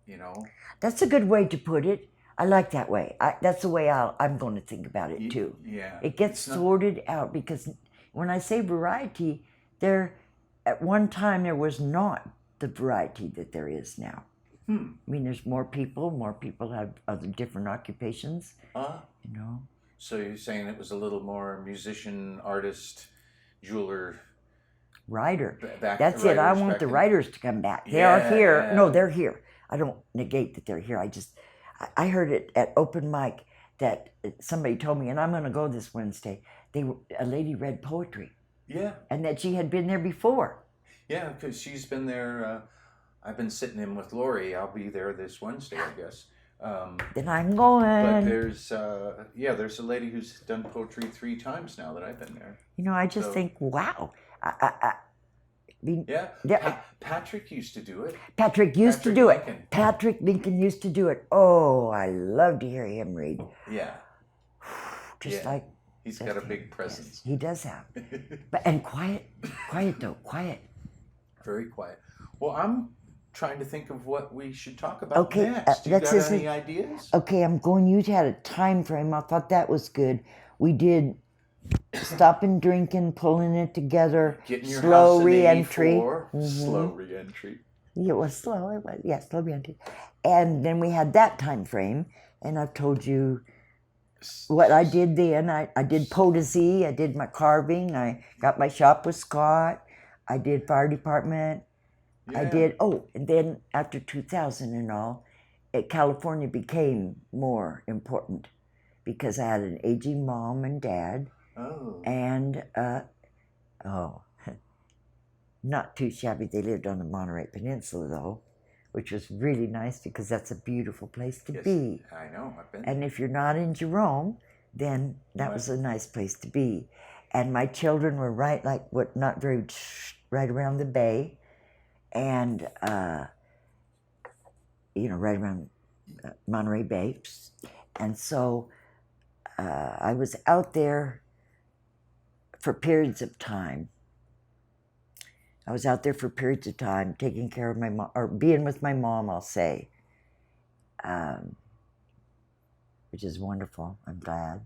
You know. That's a good way to put it. I like that way. That's the way I'm going to think about it too. Yeah. It gets sorted out, because when I say variety, at one time there was not the variety that there is now. I mean, there's more people have other different occupations. You know. So you're saying it was a little more musician, artist, jeweler, writer. That's it. I want the writers to come back. They are here. Yeah. No, they're here. I don't negate that they're here. I heard it at open mic that somebody told me, and I'm going to go this Wednesday. A lady read poetry. Yeah. And that she had been there before. Yeah, because she's been there. I've been sitting in with Lori. I'll be there this Wednesday, I guess. Then I'm going. But there's a lady who's done poetry 3 times now that I've been there. You know, I just think, wow. Patrick used to do it. Patrick Lincoln used to do it. Oh, I love to hear him read. Yeah. Like he's got a big presence. Yes, he does have. And quiet though. Very quiet. Well, I'm trying to think of what we should talk about next. You got any ideas? Okay, you had a time frame. I thought that was good. We did stopping drinking, pulling it together, slow re-entry. Slow re-entry. It was slow. Slow re-entry. And then we had that time frame, and I've told you what I did then. I did potasy, I did my carving, I got my shop with Scott, I did fire department, I did, and then after 2000 and all, California became more important because I had an aging mom and dad. And, not too shabby. They lived on the Monterey Peninsula, though, which was really nice because that's a beautiful place to be. I know, I've been. And if you're not in Jerome, then that was a nice place to be. And my children were right around the bay, and, right around Monterey Bay. And so I was out there for periods of time. Taking care of my mom, or being with my mom, I'll say, which is wonderful. I'm glad.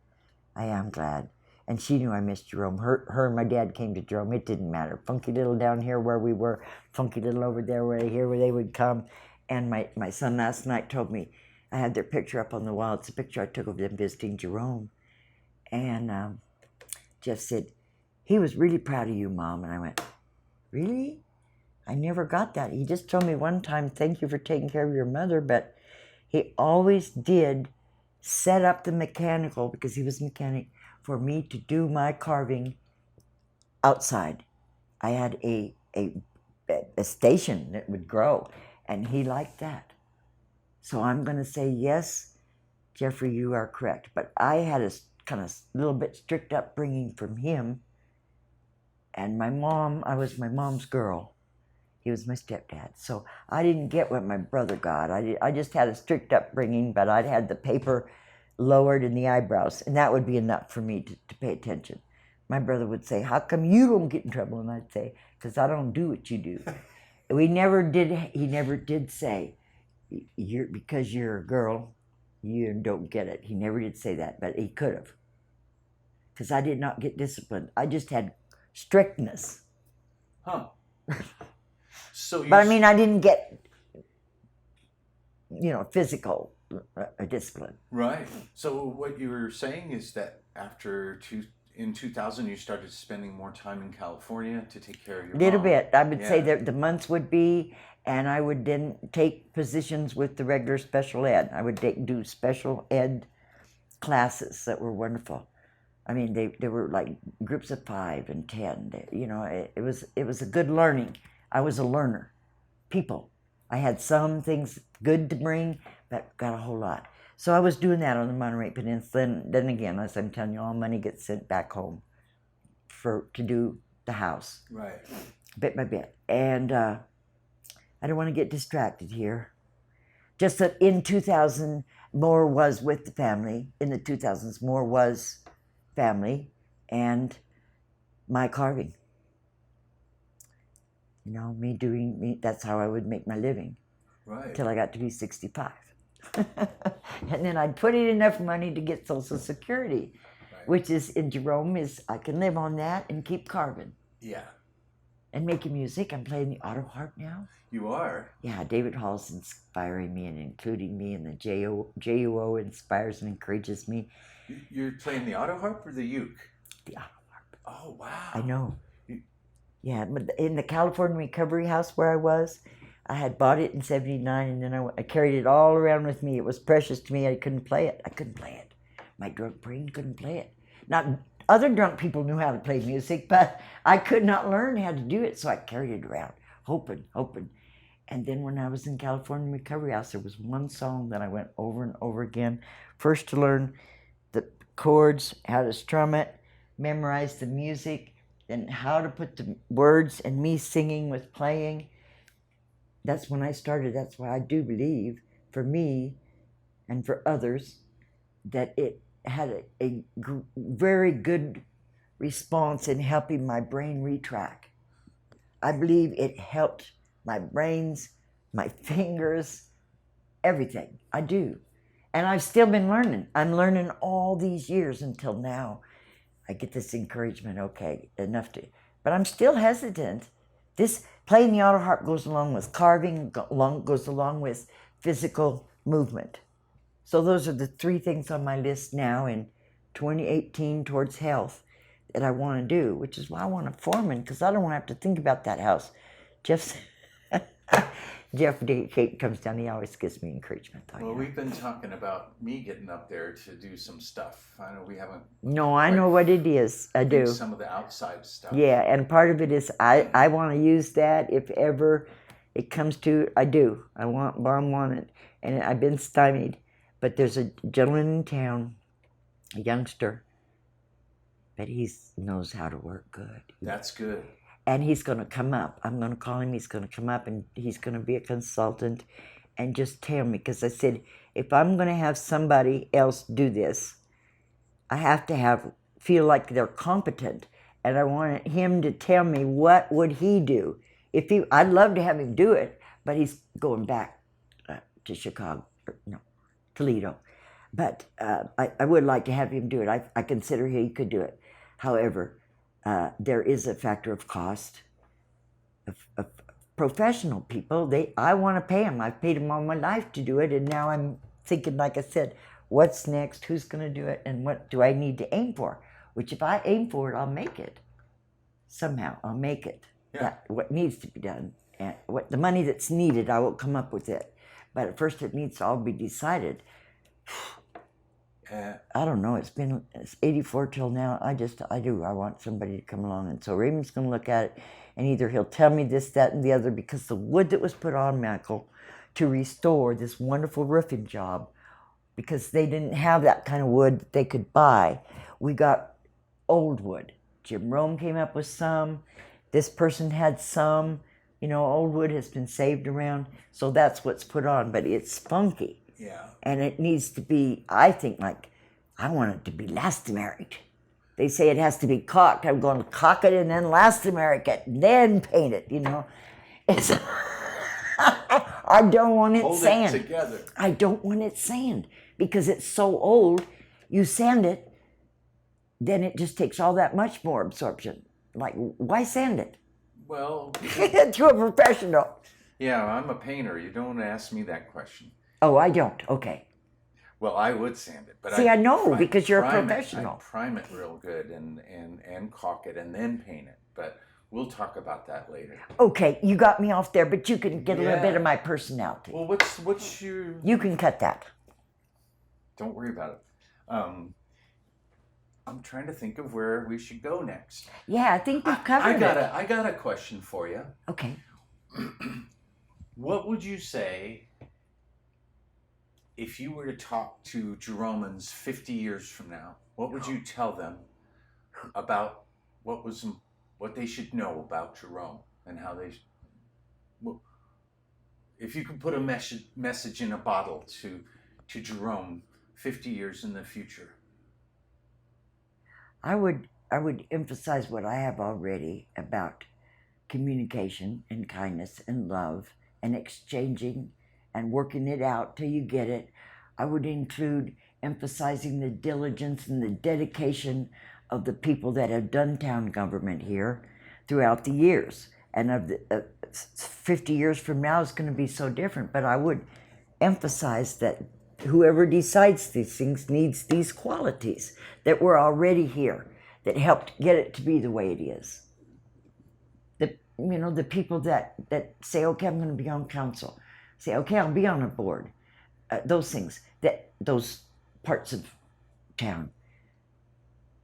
I am glad. And she knew I missed Jerome. Her and my dad came to Jerome. It didn't matter. Funky little down here where we were, funky little over there where they would come. And my son last night told me, I had their picture up on the wall. It's a picture I took of them visiting Jerome. And Jeff said, he was really proud of you, Mom. And I went, really? I never got that. He just told me one time, thank you for taking care of your mother, but he always did set up the mechanical, because he was a mechanic, for me to do my carving outside. I had a station that would grow, and he liked that. So I'm going to say, yes, Jeffrey, you are correct. But I had a kind of little bit strict upbringing from him. And my mom, I was my mom's girl. He was my stepdad. So I didn't get what my brother got. I just had a strict upbringing, but I'd had the paper lowered and the eyebrows, and that would be enough for me to pay attention. my brother would say, "How come you don't get in trouble?" And I'd say, "Because I don't do what you do." He never did say, because you're a girl, you don't get it. He never did say that, but he could have. Because I did not get disciplined. I just had strictness. Huh. So But I mean, I didn't get, physical discipline. Right. So what you were saying is that in 2000 you started spending more time in California to take care of your Little mom. bit. I would say Yeah. that the months would be, and I would then take positions with the regular special ed. I would do special ed classes that were wonderful. I mean, they were like groups of 5 and 10. It was a good learning. I was a learner. People. I had some things good to bring, but got a whole lot. So I was doing that on the Monterey Peninsula. And then again, as I'm telling you, all money gets sent back home to do the house. Right. Bit by bit. And I don't want to get distracted here. Just that in 2000, more was with the family. In the 2000s, more was family and my carving. Me, that's how I would make my living. Right. Till I got to be 65. And then I'd put in enough money to get Social Security, Right. which is in Jerome I can live on that and keep carving. Yeah. And making music. I'm playing the auto harp now. You are? Yeah, David Hall's inspiring me and including me, and the JUO inspires and encourages me. You're playing the auto harp or the uke? The auto harp. Oh, wow. I know. Yeah, but in the California Recovery House where I was, I had bought it in 79, and then I carried it all around with me. It was precious to me. I couldn't play it. My drunk brain couldn't play it. Now, other drunk people knew how to play music, but I could not learn how to do it, so I carried it around, hoping. And then when I was in California Recovery House, there was one song that I went over and over again. First to learn the chords, how to strum it, memorize the music, then how to put the words, and me singing with playing. That's when I started. That's why I do believe, for me and for others, that it had a very good response in helping my brain retrack. I believe it helped my brains, my fingers, everything. I do. And I've still been learning. I'm learning all these years until now. I get this encouragement, okay, enough to, but I'm still hesitant. This playing the auto harp goes along with carving, goes along with physical movement. So those are the 3 things on my list now in 2018 towards health that I want to do, which is why I want a foreman, because I don't want to have to think about that house. Jeff Kate comes down, he always gives me encouragement. Well, we've been talking about me getting up there to do some stuff. I know we haven't. No, I know what it is. I do. Some of the outside stuff. Yeah, and part of it is I want to use that if ever it comes to, I do. I want it, and I've been stymied. But there's a gentleman in town, a youngster, but he knows how to work good. That's good. And he's going to come up. I'm going to call him. He's going to come up, and he's going to be a consultant and just tell me. Because I said, if I'm going to have somebody else do this, I have to feel like they're competent. And I want him to tell me what would he do. I'd love to have him do it, but he's going back to Toledo. But I would like to have him do it. I consider he could do it. However, there is a factor of cost. Of professional people, I want to pay them. I've paid them all my life to do it, and now I'm thinking, like I said, what's next? Who's going to do it? And what do I need to aim for? Which, if I aim for it, I'll make it. Somehow, I'll make it. Yeah. What needs to be done, and what the money that's needed, I will come up with it. But at first, it needs to all be decided. I don't know. It's 84 till now. I want somebody to come along. And so Raymond's going to look at it, and either he'll tell me this, that, and the other, because the wood that was put on Michael to restore this wonderful roofing job, because they didn't have that kind of wood that they could buy. We got old wood. Jerome came up with some. This person had some. Old wood has been saved around. So that's what's put on, but it's funky. Yeah. And it needs to be, I think, I want it to be last married. They say it has to be caulked. I'm going to caulk it and then elastomeric it, then paint it. It's I don't want it Hold sand. it together. I don't want it sand because it's so old. You sand it, then it just takes all that much more absorption. Like, why sand it? Well, To a professional. yeah, I'm a painter. You don't ask me that question. Oh, I don't. Okay. Well, I would sand it, but See, I know because you're a professional. I prime it real good and caulk it and then paint it. But we'll talk about that later. Okay, you got me off there, but you can get a little bit Yeah. of my personality. Well, what's your? You can cut that. Don't worry about it. I'm trying to think of where we should go next. Yeah, I think we've covered it. I got a question for you. Okay. What would you say if you were to talk to Jeromans 50 years from now? What would you tell them about what they should know about Jerome and how they? If you could put a message in a bottle to Jerome 50 years in the future. I would emphasize what I have already about communication and kindness and love and exchanging and working it out till you get it. I would include emphasizing the diligence and the dedication of the people that have done town government here throughout the years. And of the 50 years from now is going to be so different. But I would emphasize that whoever decides these things needs these qualities that were already here, that helped get it to be the way it is. The people that say, okay, I'm going to be on council, say, okay, I'll be on a board. Those things, those parts of town.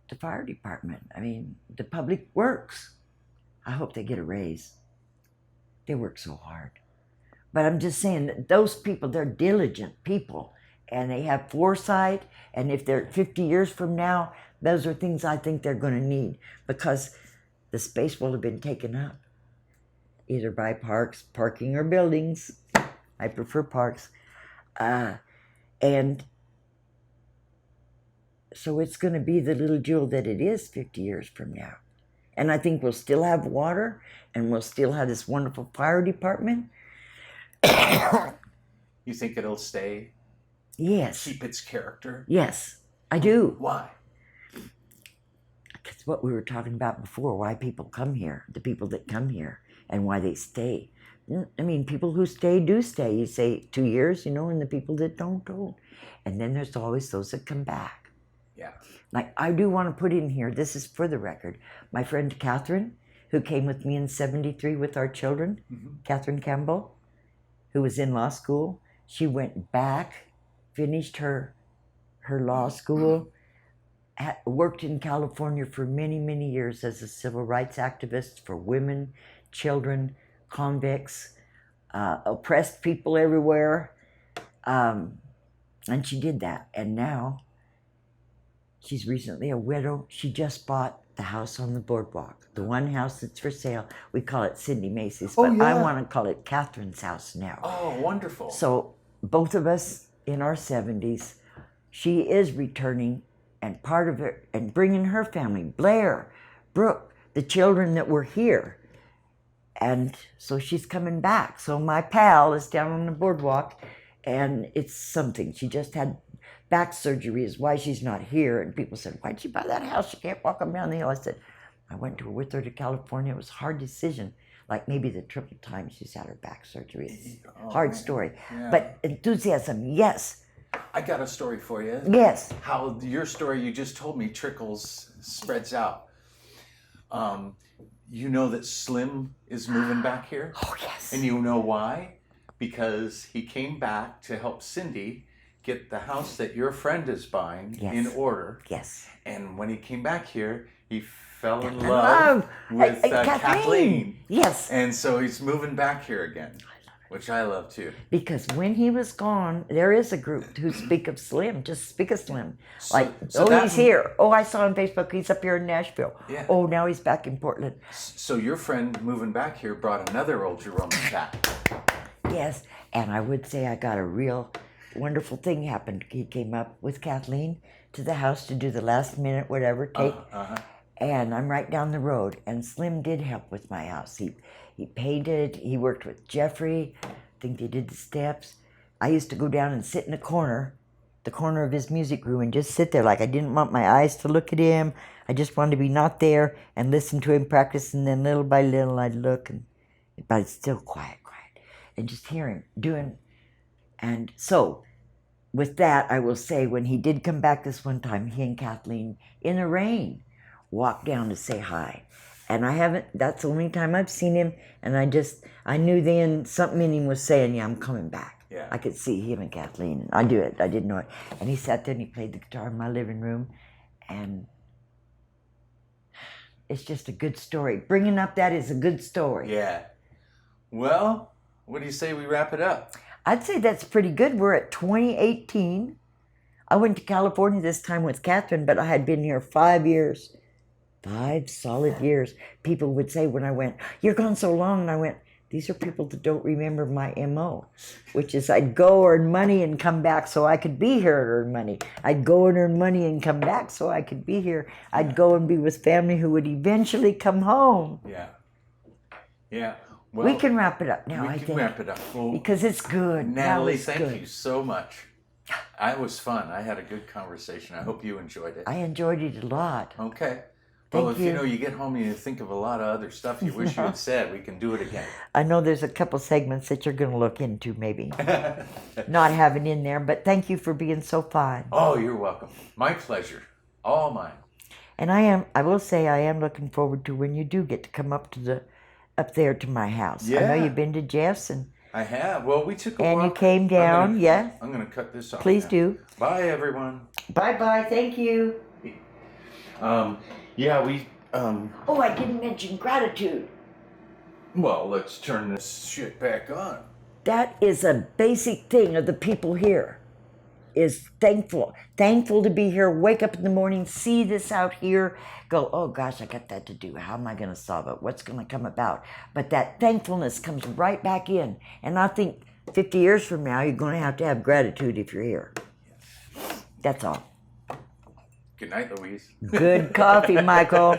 The fire department, the public works. I hope they get a raise. They work so hard. But I'm just saying that those people, they're diligent people. And they have foresight, and if they're 50 years from now, those are things I think they're going to need because the space will have been taken up, either by parking or buildings. I prefer parks. And so it's going to be the little jewel that it is 50 years from now. And I think we'll still have water, and we'll still have this wonderful fire department. You think it'll stay? Yes. Keep its character? Yes, I do. Why? It's what we were talking about before, why people come here, the people that come here, and why they stay. People who stay do stay. You say 2 years, and the people that don't. And then there's always those that come back. Yeah. Like, I do want to put in here, this is for the record, my friend Catherine, who came with me in 73 with our children, Catherine Campbell, who was in law school. She went back, finished her law school, worked in California for many, many years as a civil rights activist for women, children, convicts, oppressed people everywhere. And she did that. And now she's recently a widow. She just bought the house on the boardwalk, the one house that's for sale. We call it Cindy Macy's, but I want to call it Catherine's house now. Oh, wonderful. So both of us in our 70s, she is returning, and part of it, and bringing her family, Blair, Brooke, the children that were here. And so she's coming back. So my pal is down on the boardwalk, and it's something. She just had back surgery is why she's not here. And people said, why'd you buy that house? She can't walk up down the hill. I said, I went with her to California. It was a hard decision. Like maybe the triple time she's had her back surgery. It's a hard story. Yeah. But enthusiasm, yes. I got a story for you. Yes. How your story you just told me spreads out. You know that Slim is moving back here? Oh, yes. And you know why? Because he came back to help Cindy get the house that your friend is buying in order. Yes. And when he came back here, he fell in love with Kathleen. Yes. And so he's moving back here again, which I love too. Because when he was gone, there is a group who speak of Slim, just speak of Slim. He's here. Oh, I saw on Facebook, he's up here in Nashville. Yeah. Oh, now he's back in Portland. So your friend moving back here brought another old Jerome back. Yes, and I would say I got a real wonderful thing happened. He came up with Kathleen to the house to do the last minute whatever take. And I'm right down the road. And Slim did help with my house. He painted. He worked with Jeffrey. I think they did the steps. I used to go down and sit in the corner of his music room, and just sit there like I didn't want my eyes to look at him. I just wanted to be not there and listen to him practice. And then little by little I'd look, but it's still quiet, and just hear him doing. And so, with that, I will say, when he did come back this one time, he and Kathleen, in the rain, walked down to say hi. And that's the only time I've seen him, and I knew then something in him was saying, yeah, I'm coming back. Yeah. I could see him and Kathleen. I didn't know it. And he sat there and he played the guitar in my living room, and it's just a good story. Bringing up that is a good story. Yeah. Well, what do you say we wrap it up? I'd say that's pretty good. We're at 2018. I went to California this time with Catherine, but I had been here 5 years. 5 solid years. People would say when I went, "You're gone so long," and I went, these are people that don't remember my MO, which is I'd go earn money and come back so I could be here and earn money. I'd go and earn money and come back so I could be here. I'd go and be with family who would eventually come home. Yeah. Yeah. Well, we can wrap it up now, I think. We can wrap it up. Well, because it's good. Natalie, thank you so much. It was fun. I had a good conversation. I hope you enjoyed it. I enjoyed it a lot. Okay. Well, Thank if you. You get home and you think of a lot of other stuff you wish you had said, we can do it again. I know there's a couple segments that you're going to look into, maybe. Not having in there, but thank you for being so fine. Oh, you're welcome. My pleasure. All mine. And I will say I am looking forward to when you do get to come up there to my house. Yeah. I know you've been to Jeff's, and I have. Well, we took a walk. And you came down, yeah. I'm going to cut this off. Please now. do. Bye, everyone. Bye-bye. Thank you. Yeah, we... Oh, I didn't mention gratitude. Well, let's turn this shit back on. That is a basic thing of the people here, is thankful. Thankful to be here, wake up in the morning, see this out here, go, oh gosh, I got that to do. How am I going to solve it? What's going to come about? But that thankfulness comes right back in. And I think 50 years from now, you're going to have gratitude if you're here. That's all. Good night, Louise. Good coffee, Michael.